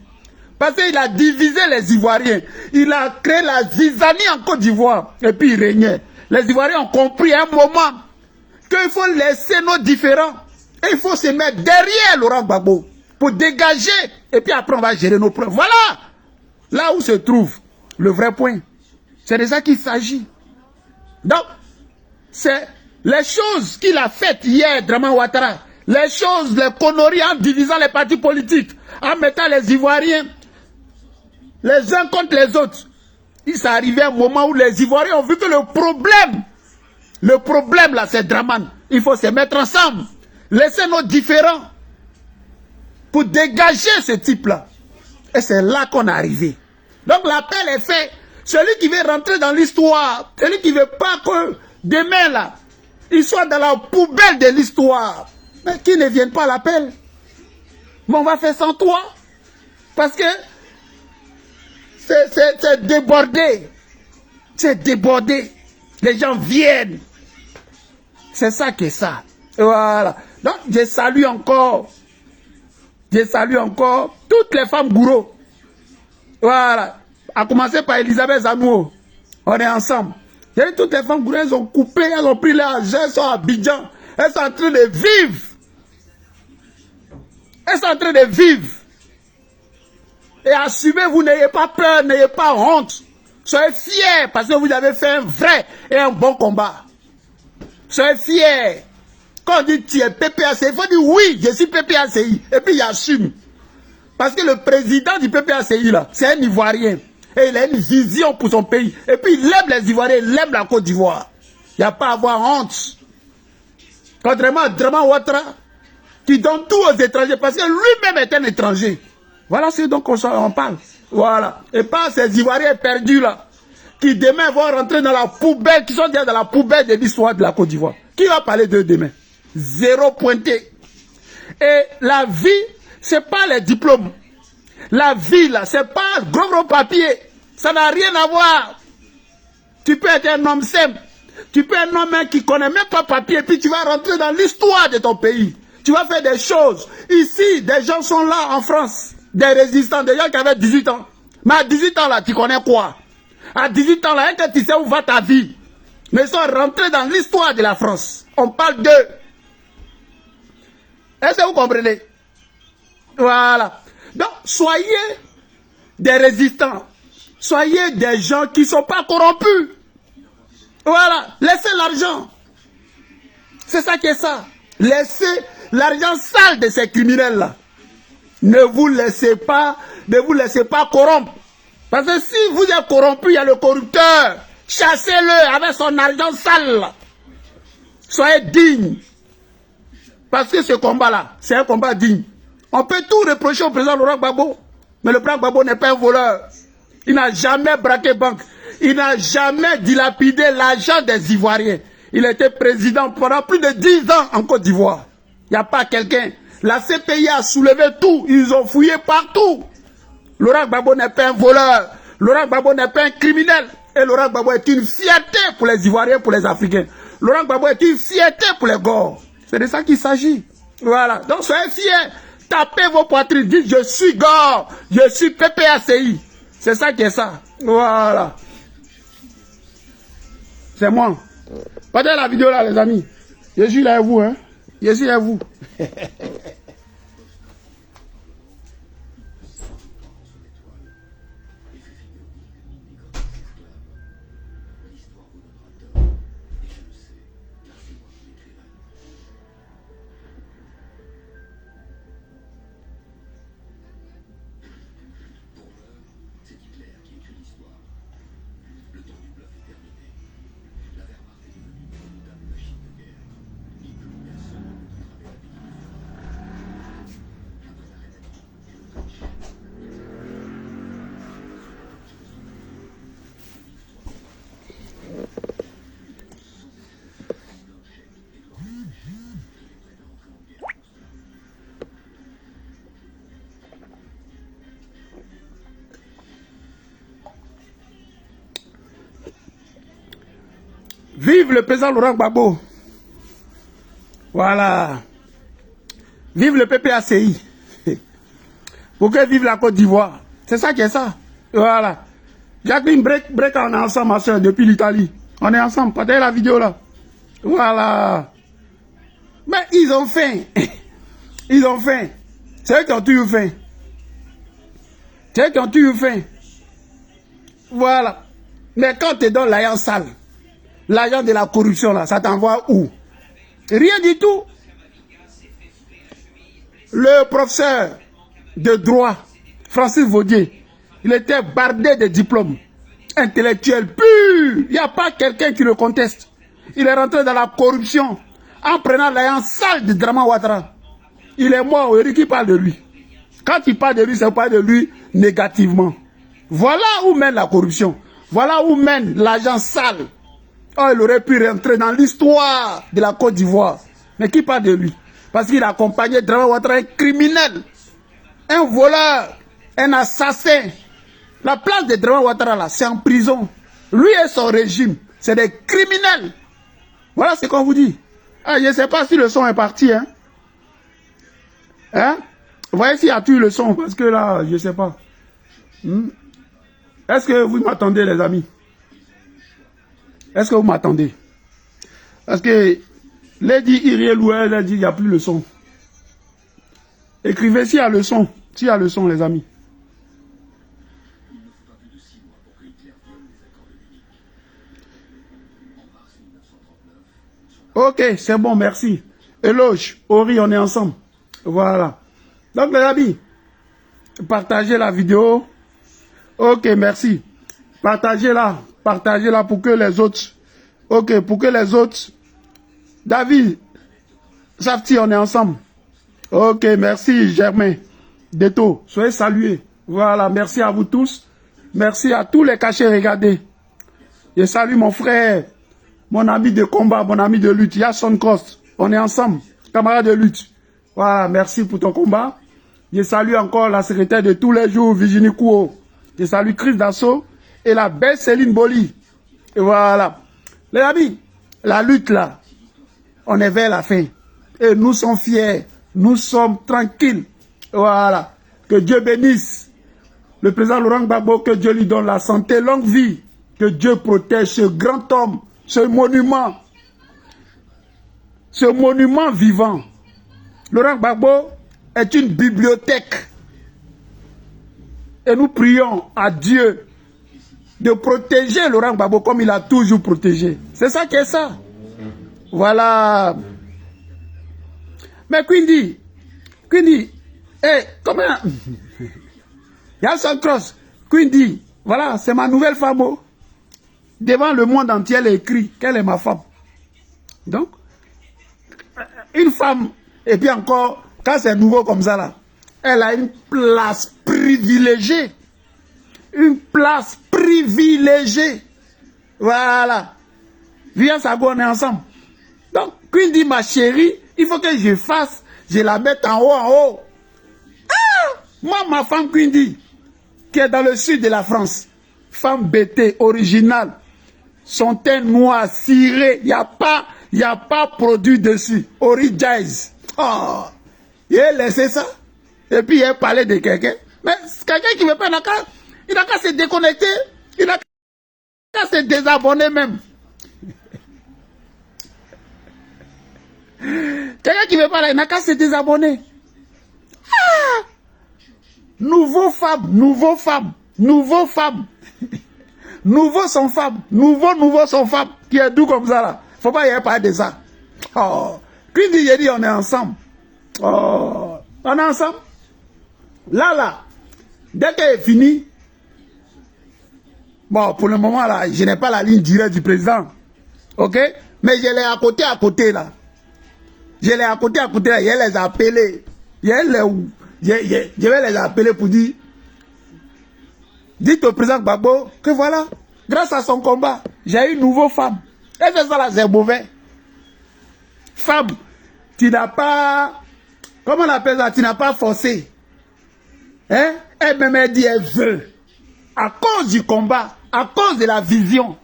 Parce qu'il a divisé les Ivoiriens. Il a créé la zizanie en Côte d'Ivoire. Et puis il régnait. Les Ivoiriens ont compris à un moment qu'il faut laisser nos différends. Et il faut se mettre derrière Laurent Gbagbo pour dégager. Et puis après, on va gérer nos problèmes. Voilà là où se trouve le vrai point. C'est de ça qu'il s'agit. Donc, c'est les choses qu'il a faites hier, Draman Ouattara. Les choses, les conneries en divisant les partis politiques, en mettant les Ivoiriens les uns contre les autres. il s'est arrivé un moment où les Ivoiriens ont vu que le problème là, c'est Dramane. Il faut se mettre ensemble. Laisser nos différends pour dégager ce type-là. Et c'est là qu'on est arrivé. Donc l'appel est fait. Celui qui veut rentrer dans l'histoire, celui qui ne veut pas que demain là, il soit dans la poubelle de l'histoire, mais qui ne vienne pas à l'appel. Mais on va faire sans toi. Parce que c'est débordé. C'est débordé. Les gens viennent. C'est ça qui est ça. Voilà. Donc je salue encore toutes les femmes gourous. Voilà. À commencer par Elisabeth Zanouo. On est ensemble. Toutes les femmes gourous, elles ont coupé, elles ont pris leur argent, elles sont à Abidjan. Elles sont en train de vivre. Elles sont en train de vivre. Et assumez, vous n'ayez pas peur, n'ayez pas honte. Soyez fiers parce que vous avez fait un vrai et un bon combat. Soyez fiers. Quand on dit tu es PPACI, il faut dire oui, je suis PPACI. Et puis il assume. Parce que le président du PPACI, là, c'est un Ivoirien. Et il a une vision pour son pays. Et puis il aime les Ivoiriens, il aime la Côte d'Ivoire. Il n'y a pas à avoir honte. Contrairement à Draman Ouattara, qui donne tout aux étrangers, parce que lui-même est un étranger. Voilà ce dont on parle. Voilà. Et pas ces Ivoiriens perdus là, qui demain vont rentrer dans la poubelle, qui sont déjà dans la poubelle de l'histoire de la Côte d'Ivoire. Qui va parler d'eux demain? Zéro pointé. Et la vie, c'est pas les diplômes. La vie là, c'est pas gros papier. Ça n'a rien à voir. Tu peux être un homme simple. Tu peux être un homme qui connaît même pas papier, puis tu vas rentrer dans l'histoire de ton pays. Tu vas faire des choses. Ici, des gens sont là en France. Des résistants, des gens qui avaient 18 ans. Mais à 18 ans là, tu connais quoi? À 18 ans là, tu sais où va ta vie. Mais ils sont rentrés dans l'histoire de la France. On parle d'eux. Est-ce que vous comprenez? Voilà. Donc, soyez des résistants. Soyez des gens qui ne sont pas corrompus. Voilà. Laissez l'argent. C'est ça qui est ça. Laissez l'argent sale de ces criminels-là. Ne vous laissez pas corrompre. Parce que si vous êtes corrompu, il y a le corrupteur. Chassez-le avec son argent sale. Soyez dignes. Parce que ce combat-là, c'est un combat digne. On peut tout reprocher au président Laurent Gbagbo, mais le président Gbagbo n'est pas un voleur. Il n'a jamais braqué banque. Il n'a jamais dilapidé l'argent des Ivoiriens. Il était président pendant plus de 10 ans en Côte d'Ivoire. Il n'y a pas quelqu'un. La CPI a soulevé tout. Ils ont fouillé partout. Laurent Gbagbo n'est pas un voleur. Laurent Gbagbo n'est pas un criminel. Et Laurent Gbagbo est une fierté pour les Ivoiriens, pour les Africains. Laurent Gbagbo est une fierté pour les Gors. C'est de ça qu'il s'agit. Voilà. Donc soyez fiers. Tapez vos poitrines. Dites je suis Gors. Je suis PPACI. C'est ça qui est ça. Voilà. C'est moi. Partagez la vidéo là, les amis. Je suis là avec vous. Hein. Je suis avec vous. Vive le président Laurent Gbagbo. Voilà. Vive le PPACI. Pour que vive la Côte d'Ivoire. C'est ça qui est ça. Voilà. Jacqueline, break, on est ensemble, ma soeur, depuis l'Italie. On est ensemble. Partagez la vidéo là. Voilà. Mais ils ont faim. Ils ont faim. C'est eux qui ont tout eu faim. C'est eux qui ont tout eu faim. Voilà. Mais quand tu donnes l'argent sale, l'argent de la corruption là, ça t'envoie où? Rien du tout. Le professeur de droit, Francis Vaudier, il était bardé de diplômes. intellectuel pur. Il n'y a pas quelqu'un qui le conteste. Il est rentré dans la corruption en prenant l'alliance sale de Dramane Ouattara. Il est mort, Eric, qui parle de lui. Quand il parle de lui, c'est pas de lui négativement. Voilà où mène la corruption. Voilà où mène l'argent sale. Oh, il aurait pu rentrer dans l'histoire de la Côte d'Ivoire. Mais qui parle de lui? Parce qu'il a accompagné Dramane Ouattara, un criminel, un voleur, un assassin. La place de Dramane Ouattara, là, c'est en prison. Lui et son régime, c'est des criminels. Voilà ce qu'on vous dit. Ah, je ne sais pas si le son est parti. Hein? Hein? Vous voyez s'il y a tout le son, parce que là, je ne sais pas. Est-ce que vous m'attendez, les amis? Est-ce que vous m'attendez? Parce que Lady Irielou, elle a dit qu'il n'y a plus le son. Écrivez s'il y a le son. S'il y a le son, les amis. Ok, c'est bon, merci. Éloge, Ori, on est ensemble. Voilà. Donc, les amis, partagez la vidéo. Ok, merci. Partagez-la pour que les autres... Ok, pour que les autres... David, Safti, on est ensemble. Ok, merci Germain. Deto, soyez salués. Voilà, merci à vous tous. Merci à tous les cachets, regardez. Je salue mon frère, mon ami de combat, mon ami de lutte, Yasson Cross. On est ensemble, camarade de lutte. Voilà, merci pour ton combat. Je salue encore la secrétaire de tous les jours, Virginie Kouo. Je salue Chris Dassault et la belle Céline Boli. Et voilà. Les amis, la lutte là, on est vers la fin. Et nous sommes fiers. Nous sommes tranquilles. Voilà. Que Dieu bénisse le président Laurent Gbagbo, que Dieu lui donne la santé, longue vie. Que Dieu protège ce grand homme, ce monument vivant. Laurent Gbagbo est une bibliothèque. Et nous prions à Dieu de protéger Laurent Gbagbo comme il a toujours protégé. C'est ça qui est ça. Voilà. Mais Quindi, comment... Yasson Cross, Quindi, voilà, c'est ma nouvelle femme. Devant le monde entier, elle écrit qu'elle est ma femme. Donc, une femme, et puis encore, quand c'est nouveau comme ça, là, elle a une place privilégiée. Une place privilégiée. Voilà. Viens, Sago, on est ensemble. Donc, Quindi, ma chérie, il faut que je la mette en haut, Ah! Moi, ma femme Quindi, qui est dans le sud de la France, femme bêtée, originale, son teint noir, ciré, il n'y a pas produit dessus. Ori Jazz. Oh, il a laissé ça. Et puis, il a parlé de quelqu'un. Mais quelqu'un qui ne veut pas, il n'a qu'à se déconnecter. Il n'a qu'à se désabonner même. Quelqu'un qui ne veut pas là, il n'a qu'à se désabonner. Ah! Nouveau femme. Nouveau son femme. Qui est doux comme ça là. Faut pas y avoir parler de ça. Oh. Puis il dit on est ensemble. Oh. On est ensemble. Là. Dès qu'elle est finie. Bon, pour le moment là, je n'ai pas la ligne directe du président. Ok? Mais je l'ai à côté là. Je l'ai à côté là. Je vais les appeler. Je vais les appeler pour dire. Dites au président Gbagbo que voilà, grâce à son combat, j'ai une nouvelle femme. Et c'est ça là, c'est mauvais. Femme, tu n'as pas, comment on appelle ça, tu n'as pas forcé. Hein? Elle-même elle dit elle veut. À cause du combat, à cause de la vision.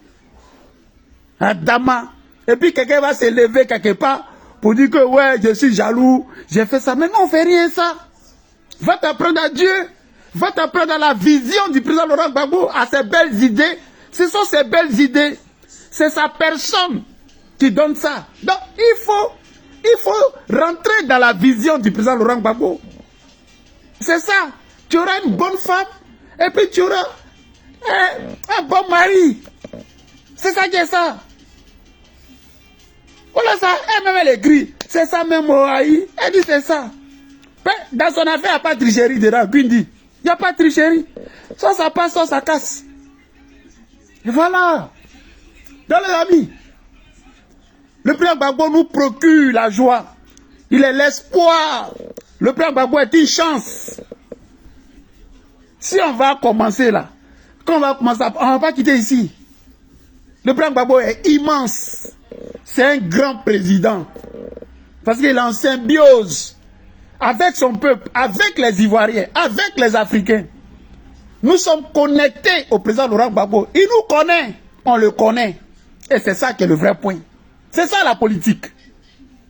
Adama. Et puis quelqu'un va se lever quelque part pour dire que ouais, je suis jaloux, j'ai fait ça. Mais non, on fait rien ça. Va t'apprendre à Dieu. Va t'apprendre à la vision du président Laurent Gbagbo, à ses belles idées. Ce sont ses belles idées. C'est sa personne qui donne ça. Donc, il faut rentrer dans la vision du président Laurent Gbagbo. C'est ça. Tu auras une bonne femme et puis tu auras un bon mari. C'est ça qui est ça. Voilà ça. Elle-même, elle écrit. C'est ça même, Moaï. Elle dit c'est ça. Dans son affaire, il n'y a pas de tricherie dedans. Quindi. Il n'y a pas de tricherie. Soit ça passe, soit ça casse. Et voilà. Dans les amis, le président Gbagbo nous procure la joie. Il est l'espoir. Le président Gbagbo est une chance. Si on va commencer là, quand on va commencer, on ne va pas quitter ici. Le président Gbagbo est immense. C'est un grand président. Parce qu'il est en symbiose avec son peuple, avec les Ivoiriens, avec les Africains. Nous sommes connectés au président Laurent Gbagbo. Il nous connaît, on le connaît. Et c'est ça qui est le vrai point. C'est ça la politique.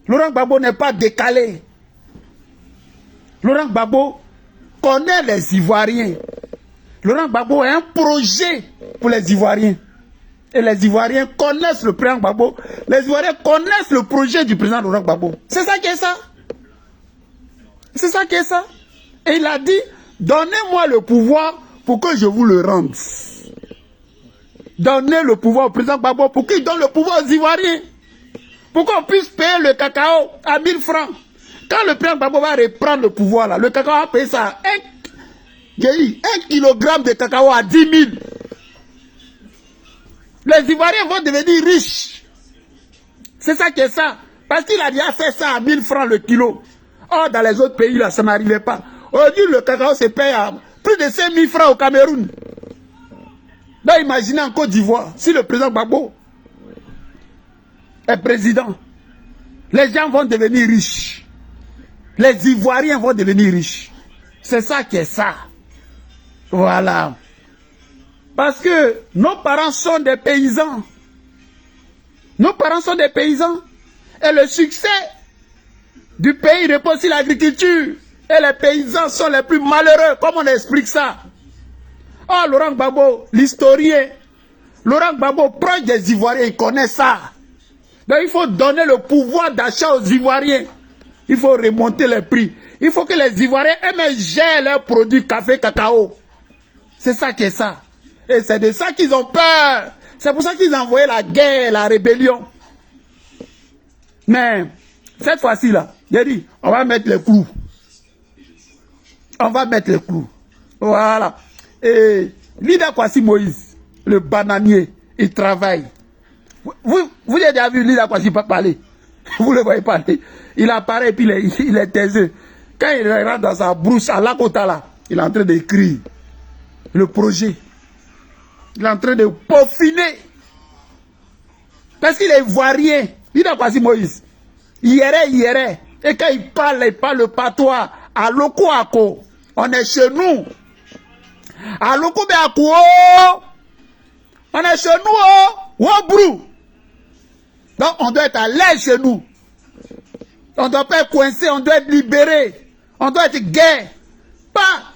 Laurent Gbagbo n'est pas décalé. Laurent Gbagbo connaît les Ivoiriens. Laurent Gbagbo a un projet pour les Ivoiriens. Et les Ivoiriens connaissent le président Gbagbo. Les Ivoiriens connaissent le projet du président Laurent Gbagbo. C'est ça qui est ça. C'est ça qui est ça. Et il a dit, donnez-moi le pouvoir pour que je vous le rende. Donnez le pouvoir au président Gbagbo pour qu'il donne le pouvoir aux Ivoiriens. Pour qu'on puisse payer le cacao à 1000 francs. Quand le président Gbagbo va reprendre le pouvoir, là, le cacao va payer ça à 1 kilogramme de cacao à 10 000. Les Ivoiriens vont devenir riches. C'est ça qui est ça. Parce qu'il a déjà fait ça à 1000 francs le kilo. Or, dans les autres pays, là, ça n'arrivait pas. Aujourd'hui, le cacao se paye à plus de 5000 francs au Cameroun. Donc, imaginez en Côte d'Ivoire, si le président Gbagbo est président, les gens vont devenir riches. Les Ivoiriens vont devenir riches. C'est ça qui est ça. Voilà. Parce que nos parents sont des paysans. Nos parents sont des paysans. Et le succès du pays repose sur l'agriculture. Et les paysans sont les plus malheureux. Comment on explique ça? Oh, Laurent Gbagbo, l'historien, Laurent Gbagbo, proche des Ivoiriens, il connaît ça. Donc il faut donner le pouvoir d'achat aux Ivoiriens. Il faut remonter les prix. Il faut que les Ivoiriens eux-mêmes gèrent leurs produits café, cacao. C'est ça qui est ça. Et c'est de ça qu'ils ont peur. C'est pour ça qu'ils ont envoyé la guerre, la rébellion. Mais cette fois-ci là, j'ai dit, on va mettre les clous. On va mettre les clous. Voilà. Et Lida Kwasi Moïse, le bananier, il travaille. Vous avez déjà vu Lida Kwasi parler? Vous le voyez parler. Il apparaît et puis il est taiseux. Quand il rentre dans sa brousse à Lakota là, il est en train d'écrire le projet. Il est en train de peaufiner. Parce qu'il est ivoirien. Lida Kwasi Moïse. Hier. Et quand il parle le patois à Lokoako. On est chez nous. À Lokobeako. On est chez nous. Wobrou. Donc on doit être à l'aise chez nous. On ne doit pas être coincé, on doit être libéré. On doit être gai. Pas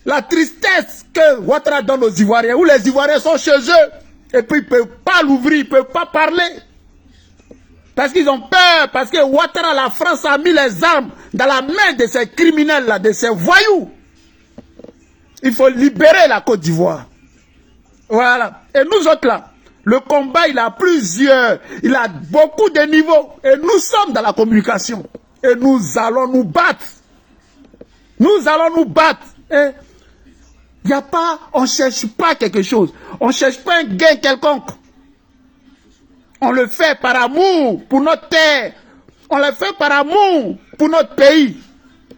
la tristesse que Ouattara donne aux Ivoiriens, où les Ivoiriens sont chez eux. Et puis ils ne peuvent pas l'ouvrir, ils ne peuvent pas parler. Parce qu'ils ont peur, parce que Ouattara, la France a mis les armes dans la main de ces criminels-là, de ces voyous. Il faut libérer la Côte d'Ivoire. Voilà. Et nous autres là, le combat, il a plusieurs, il a beaucoup de niveaux. Et nous sommes dans la communication. Et nous allons nous battre. Nous allons nous battre. Et il n'y a pas, on ne cherche pas quelque chose. On ne cherche pas un gain quelconque. On le fait par amour pour notre terre. On le fait par amour pour notre pays,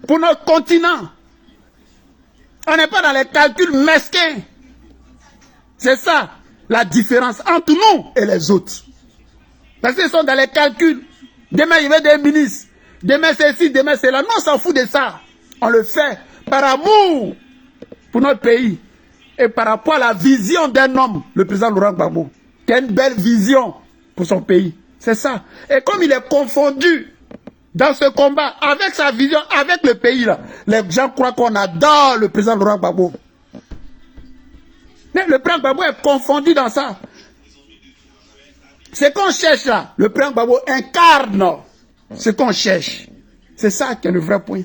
pour notre continent. On n'est pas dans les calculs mesquins. C'est ça la différence entre nous et les autres. Parce qu'ils sont dans les calculs. Demain, il y avait des ministres. Demain, c'est ci, demain, c'est là. Non, on s'en fout de ça. On le fait par amour pour notre pays. Et par rapport à la vision d'un homme, le président Laurent Gbagbo, qui a une belle vision pour son pays. C'est ça. Et comme il est confondu dans ce combat, avec sa vision, avec le pays, là, les gens croient qu'on adore le président Laurent Gbagbo. Mais le président Gbagbo est confondu dans ça. Ce qu'on cherche là, le président Gbagbo incarne ce qu'on cherche. C'est ça qui est le vrai point.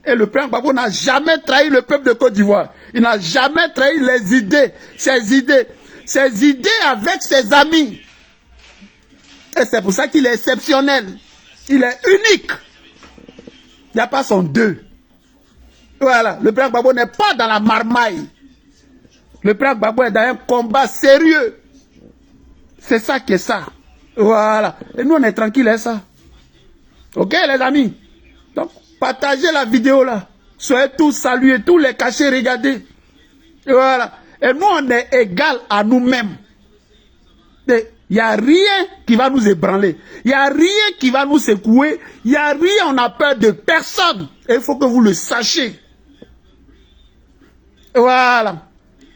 Et le président Gbagbo n'a jamais trahi le peuple de Côte d'Ivoire. Il n'a jamais trahi les idées, ses idées avec ses amis. Et c'est pour ça qu'il est exceptionnel. Il est unique. Il n'y a pas son deux. Voilà. Le président Gbagbo n'est pas dans la marmaille. Le président Gbagbo est dans un combat sérieux. C'est ça qui est ça. Voilà. Et nous, on est tranquille, hein, ça. Ok, les amis? Donc, partagez la vidéo, là. Soyez tous salués, tous les cachés, regardez. Et voilà. Et nous, on est égal à nous-mêmes. Il n'y a rien qui va nous ébranler. Il n'y a rien qui va nous secouer. Il n'y a rien, on n'a peur de personne. Et il faut que vous le sachiez. Voilà.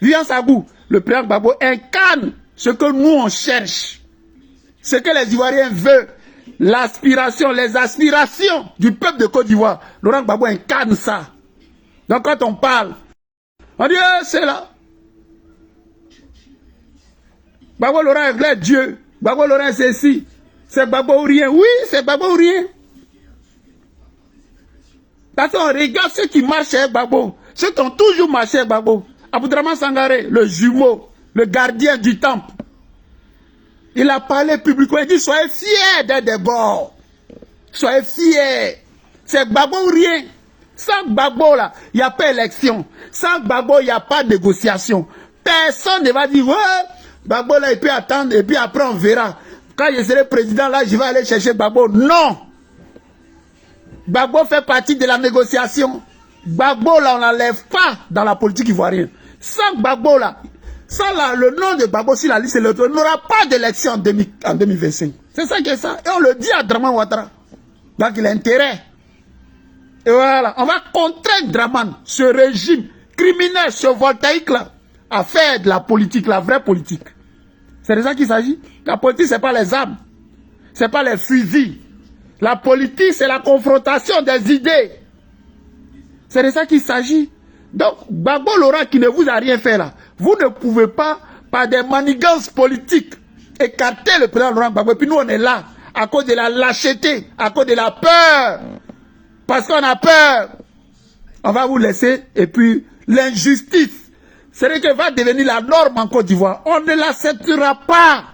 Viens Sagou, le président Gbagbo incarne ce que nous on cherche. Ce que les Ivoiriens veulent. L'aspiration, les aspirations du peuple de Côte d'Ivoire. Laurent Gbagbo incarne ça. Donc quand on parle, on dit c'est là. Gbagbo Laurent est vrai Dieu. Gbagbo Laurent c'est ceci. C'est Gbagbo ou rien. Oui, c'est Gbagbo ou rien. Parce qu'on regarde ceux qui marchent avec Gbagbo. Ceux qui ont toujours marché avec Gbagbo. Aboudraman Sangaré, le jumeau, le gardien du temple. Il a parlé publiquement. Il dit soyez fiers d'être des bords. Soyez fiers. C'est Gbagbo ou rien. Sans Gbagbo là, il n'y a pas élection. Sans Gbagbo, il n'y a pas de négociation. Personne ne va dire ouais, Gbagbo là, il peut attendre et puis après on verra. Quand je serai président là, je vais aller chercher Gbagbo. Non. Gbagbo fait partie de la négociation. Gbagbo là, on n'enlève pas dans la politique ivoirienne. Sans Gbagbo là, sans le nom de Gbagbo sur la liste électorale, il n'y aura pas d'élection en 2025. C'est ça qui est ça. Et on le dit à Draman Ouattara. Donc il a intérêt. Et voilà, on va contrer Draman, ce régime criminel, ce voltaïque là, à faire de la politique, la vraie politique. C'est de ça qu'il s'agit. La politique, ce n'est pas les armes. Ce n'est pas les fusils. La politique, c'est la confrontation des idées. C'est de ça qu'il s'agit. Donc, Gbagbo Laurent qui ne vous a rien fait là, vous ne pouvez pas, par des manigances politiques, écarter le président Laurent Gbagbo. Et puis nous, on est là, à cause de la lâcheté, à cause de la peur. Parce qu'on a peur. On va vous laisser. Et puis, l'injustice, c'est ce qui va devenir la norme en Côte d'Ivoire. On ne l'acceptera pas.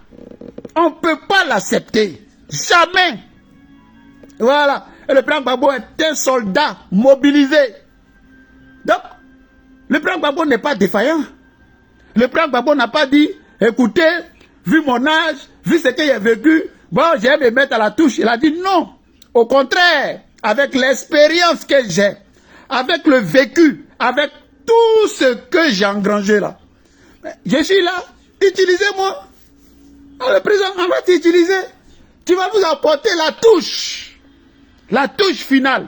On ne peut pas l'accepter. Jamais. Voilà. Et le président Gbagbo est un soldat mobilisé. Donc, le président Gbagbo n'est pas défaillant. Le président Gbagbo n'a pas dit, écoutez, vu mon âge, vu ce que j'ai vécu, bon, je vais me mettre à la touche. Il a dit non. Au contraire, avec l'expérience que j'ai, avec le vécu, avec tout ce que j'ai engrangé là, je suis là, utilisez-moi. Alors, le président, on va t'utiliser. Tu vas vous apporter la touche finale.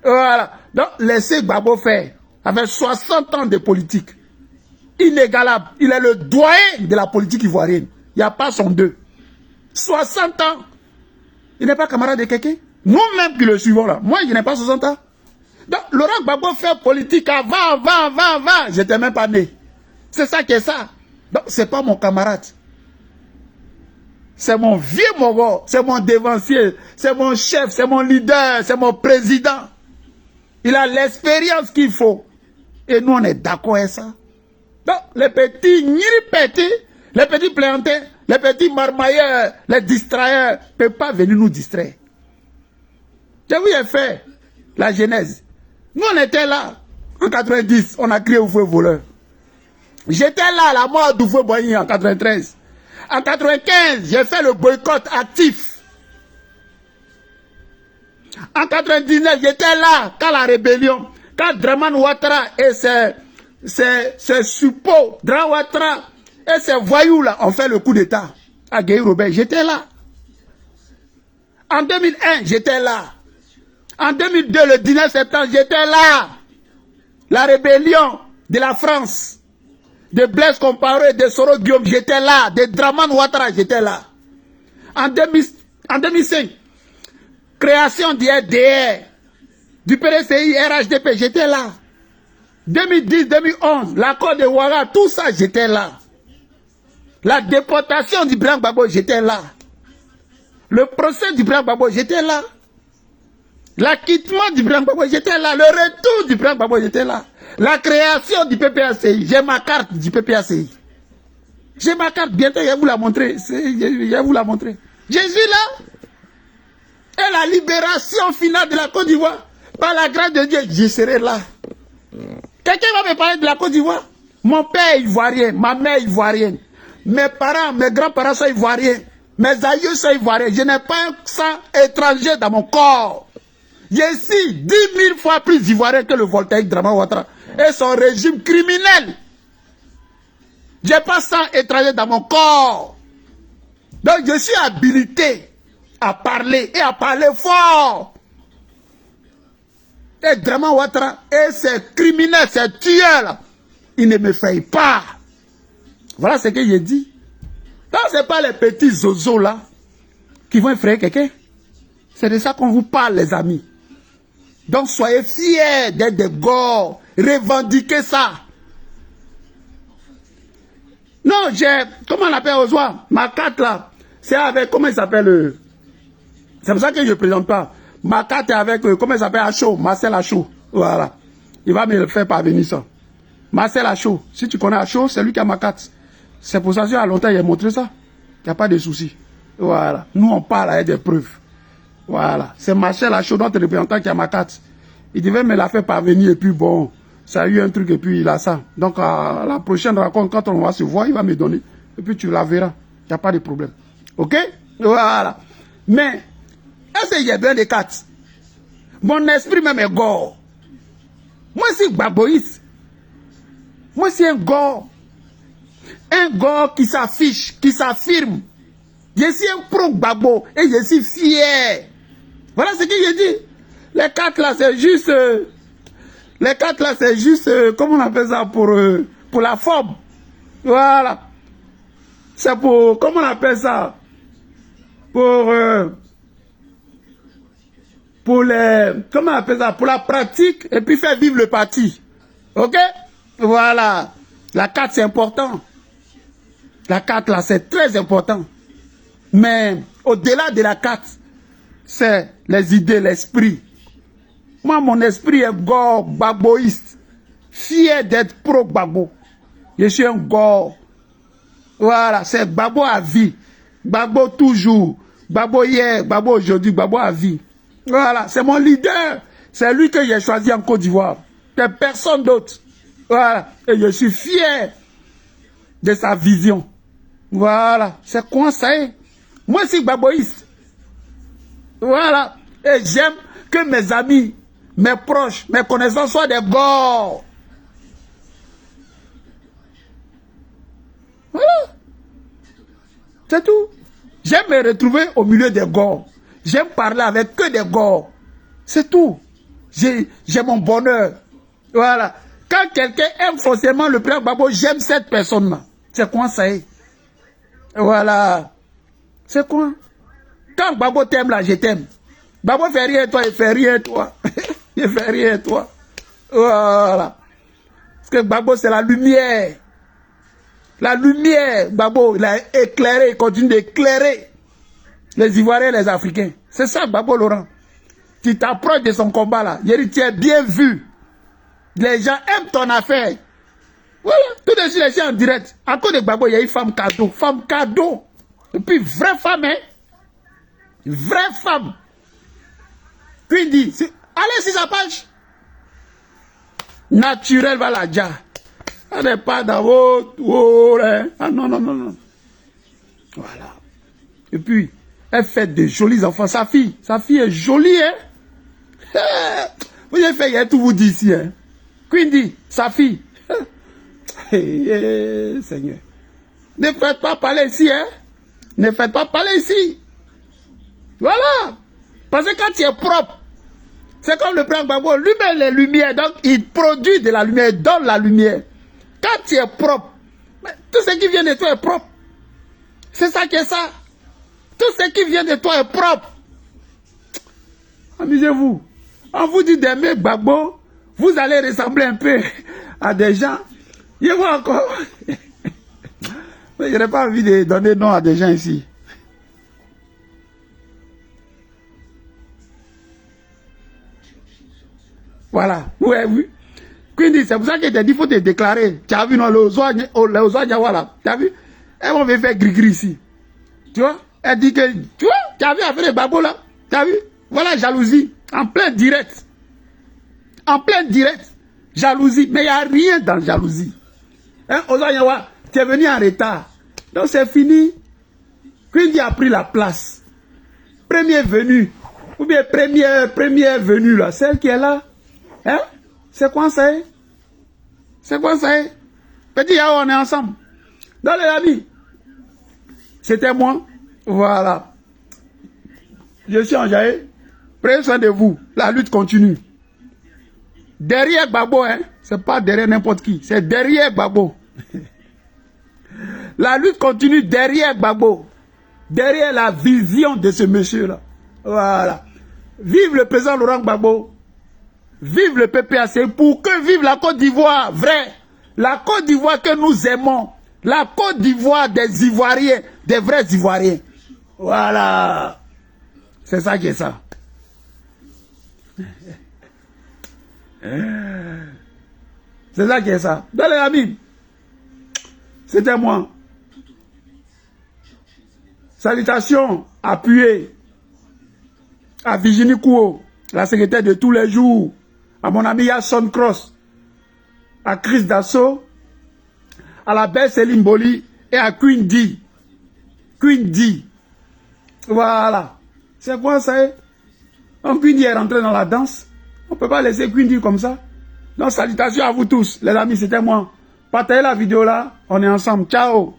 Voilà. Donc, laissez Gbagbo faire. Avec 60 ans de politique. Inégalable. Il est le doyen de la politique ivoirienne. Il n'y a pas son deux. 60 ans. Il n'est pas camarade de quelqu'un. Nous-mêmes qui le suivons là. Moi, je n'ai pas 60 ans. Donc, Laurent Gbagbo fait politique avant. Je n'étais même pas né. C'est ça qui est ça. Donc, ce n'est pas mon camarade. C'est mon vieux mogo. C'est mon dévancier. C'est mon chef. C'est mon leader. C'est mon président. Il a l'expérience qu'il faut. Et nous, on est d'accord avec ça. Donc, les petits niripétis, les petits plaignants, les petits marmailleurs, les distrailleurs, ne peuvent pas venir nous distraire. Je vous ai fait la genèse. Nous, on était là. En 90, on a créé Oufoué voleur. J'étais là à la mort d'Oufoué Boigny en 93. En 95, j'ai fait le boycott actif. En 99, j'étais là quand la rébellion, quand Draman Ouattara et ses suppôts, Draman Ouattara et ses voyous là ont fait le coup d'état à Gueye-Robert. J'étais là. En 2001, j'étais là. En 2002, le 19 septembre, j'étais là. La rébellion de la France, de Blaise Compaoré, de Soro Guillaume, j'étais là. De Draman Ouattara, j'étais là. En 2005, création du RDR, du PDCI, RHDP, j'étais là. 2010, 2011, l'accord de Ouaga, tout ça, j'étais là. La déportation du président Gbagbo, j'étais là. Le procès du président Gbagbo, j'étais là. L'acquittement du président Gbagbo, j'étais là. Le retour du président Gbagbo, j'étais là. La création du PPACI, j'ai ma carte du PPACI. J'ai ma carte, bientôt, je vais vous la montrer. Je vais vous la montrer. Je suis là. Et la libération finale de la Côte d'Ivoire, par la grâce de Dieu, je serai là. Quelqu'un va me parler de la Côte d'Ivoire? Mon père est ivoirien, ma mère est ivoirienne. Mes parents, mes grands-parents sont ivoiriens. Mes aïeux sont ivoiriens. Je n'ai pas un sang étranger dans mon corps. Je suis 10 000 fois plus ivoirien que le voltaïque Dramane Ouattara et son régime criminel. Je n'ai pas de sang étranger dans mon corps. Donc je suis habilité à parler et à parler fort. Et Dramane Ouattara et ces criminels, ces tueurs, ils ne me faillent pas. Voilà ce que j'ai dit. Donc ce n'est pas les petits zozos là qui vont effrayer quelqu'un. C'est de ça qu'on vous parle, les amis. Donc soyez fiers d'être des gars. Revendiquez ça. Non, j'ai... Comment on appelle Ozoa? Ma carte là. C'est avec... Comment il s'appelle C'est pour ça que je ne présente pas. Ma carte est avec... comment il s'appelle Acho? Marcel Acho. Voilà. Il va me le faire parvenir ça. Marcel Acho. Si tu connais Acho, c'est lui qui a ma carte. C'est pour ça qu'il y a longtemps, il a montré ça. Il n'y a pas de souci. Voilà. Nous, on parle avec des preuves. Voilà. C'est Marcel Acho, notre représentant, qui a ma carte. Il devait me la faire parvenir et puis bon, ça a eu un truc et puis il a ça. Donc, à la prochaine rencontre, quand on va se voir, il va me donner. Et puis tu la verras. Il n'y a pas de problème. OK? Voilà. Mais, est-ce qu'il y a bien des cartes? Mon esprit même est gore. Moi, c'est baboïste. Moi, c'est un gore. Un gars qui s'affiche, qui s'affirme. Je suis un pro-Gbagbo et je suis fier. Voilà ce que j'ai dit. Les quatre là, c'est juste... les quatre là, c'est juste... comment on appelle ça pour la forme. Voilà. C'est pour... Comment on appelle ça? Pour les... Comment on appelle ça? Pour la pratique et puis faire vivre le parti. OK? Voilà. La carte, c'est important. La carte là, c'est très important. Mais au-delà de la carte, c'est les idées, l'esprit. Moi, mon esprit est gore, gbagboïste. Fier d'être pro-Gbagbo. Je suis un gore. Voilà, c'est Gbagbo à vie. Gbagbo toujours. Gbagbo hier, Gbagbo aujourd'hui, Gbagbo à vie. Voilà, c'est mon leader. C'est lui que j'ai choisi en Côte d'Ivoire. C'est personne d'autre. Voilà, et je suis fier de sa vision. Voilà, c'est quoi ça est? Moi, je suis gbagboïste. Voilà, et j'aime que mes amis, mes proches, mes connaissances soient des gars. Voilà, c'est tout. J'aime me retrouver au milieu des gars. J'aime parler avec que des gars. C'est tout. J'ai mon bonheur. Voilà. Quand quelqu'un aime forcément le président Gbagbo, j'aime cette personne-là. C'est quoi ça est? Voilà. C'est quoi? Quand Gbagbo t'aime là, je t'aime. Gbagbo fait rien toi, il fait rien toi. Il fait rien toi. Voilà. Parce que Gbagbo c'est la lumière. La lumière, Gbagbo, il a éclairé, il continue d'éclairer les Ivoiriens et les Africains. C'est ça Gbagbo Laurent. Tu t'approches de son combat là. Il dit, tu es bien vu. Les gens aiment ton affaire. Voilà, tout de suite, les gens en direct. À cause de Gbagbo, il y a une femme cadeau. Femme cadeau. Et puis, vraie femme, hein. Vraie femme. Puis il dit, allez sur sa page. Naturel, voilà, déjà. Elle n'est pas dans votre... hein. Ah non, non, non, non. Voilà. Et puis, elle fait de jolis enfants. Sa fille est jolie, hein. Vous avez fait, il y a tout vous dit ici, hein. Quindi, sa fille. Seigneur. Ne faites pas parler ici, hein. Ne faites pas parler ici. Voilà. Parce que quand tu es propre, c'est comme le président Gbagbo, lui-même les lumières, donc il produit de la lumière, il donne la lumière. Quand tu es propre, tout ce qui vient de toi est propre. C'est ça qui est ça. Tout ce qui vient de toi est propre. Amusez-vous. On vous dit d'aimer Gbagbo, vous allez ressembler un peu à des gens. Je vois encore. Mais je n'ai pas envie de donner nom à des gens ici. Voilà. Ouais, oui. Quindi, c'est pour ça que je t'ai dit, il faut te déclarer. Tu as vu, non, le Ozoa, voilà. Tu as vu? Elles vont me faire gris-gris ici. Tu vois? Elle dit que, tu vois, tu as vu affaire de Gbagbo là? Tu as vu? Voilà, jalousie. En plein direct. En plein direct. Jalousie. Mais il n'y a rien dans jalousie. Hein, Ozoa, tu es venu en retard. Donc c'est fini. Queen a pris la place. Premier venu. Ou bien première venue là. Celle qui est là. Hein? C'est quoi ça? C'est quoi ça? Petit Yao, on est ensemble. Dans les amis. C'était moi. Voilà. Je suis enjaillé. Prenez soin de vous. La lutte continue. Derrière Gbagbo, hein. C'est pas derrière n'importe qui. C'est derrière Gbagbo. La lutte continue derrière Gbagbo. Derrière la vision de ce monsieur-là. Voilà. Vive le président Laurent Gbagbo. Vive le PPAC. Pour que vive la Côte d'Ivoire. Vrai. La Côte d'Ivoire que nous aimons. La Côte d'Ivoire des Ivoiriens. Des vrais Ivoiriens. Voilà. C'est ça qui est ça. C'est ça qui est ça. Dans les amis. C'était moi. Salutations appuyées à Virginie Kouo, la secrétaire de tous les jours, à mon ami Yasson Cross, à Chris Dasso, à la belle Céline Boli et à Queen D. Queen D. Voilà. C'est quoi ça? Donc Queen D est rentré dans la danse. On ne peut pas laisser Queen D comme ça. Donc salutations à vous tous. Les amis, c'était moi. Partagez la vidéo là. On est ensemble. Ciao.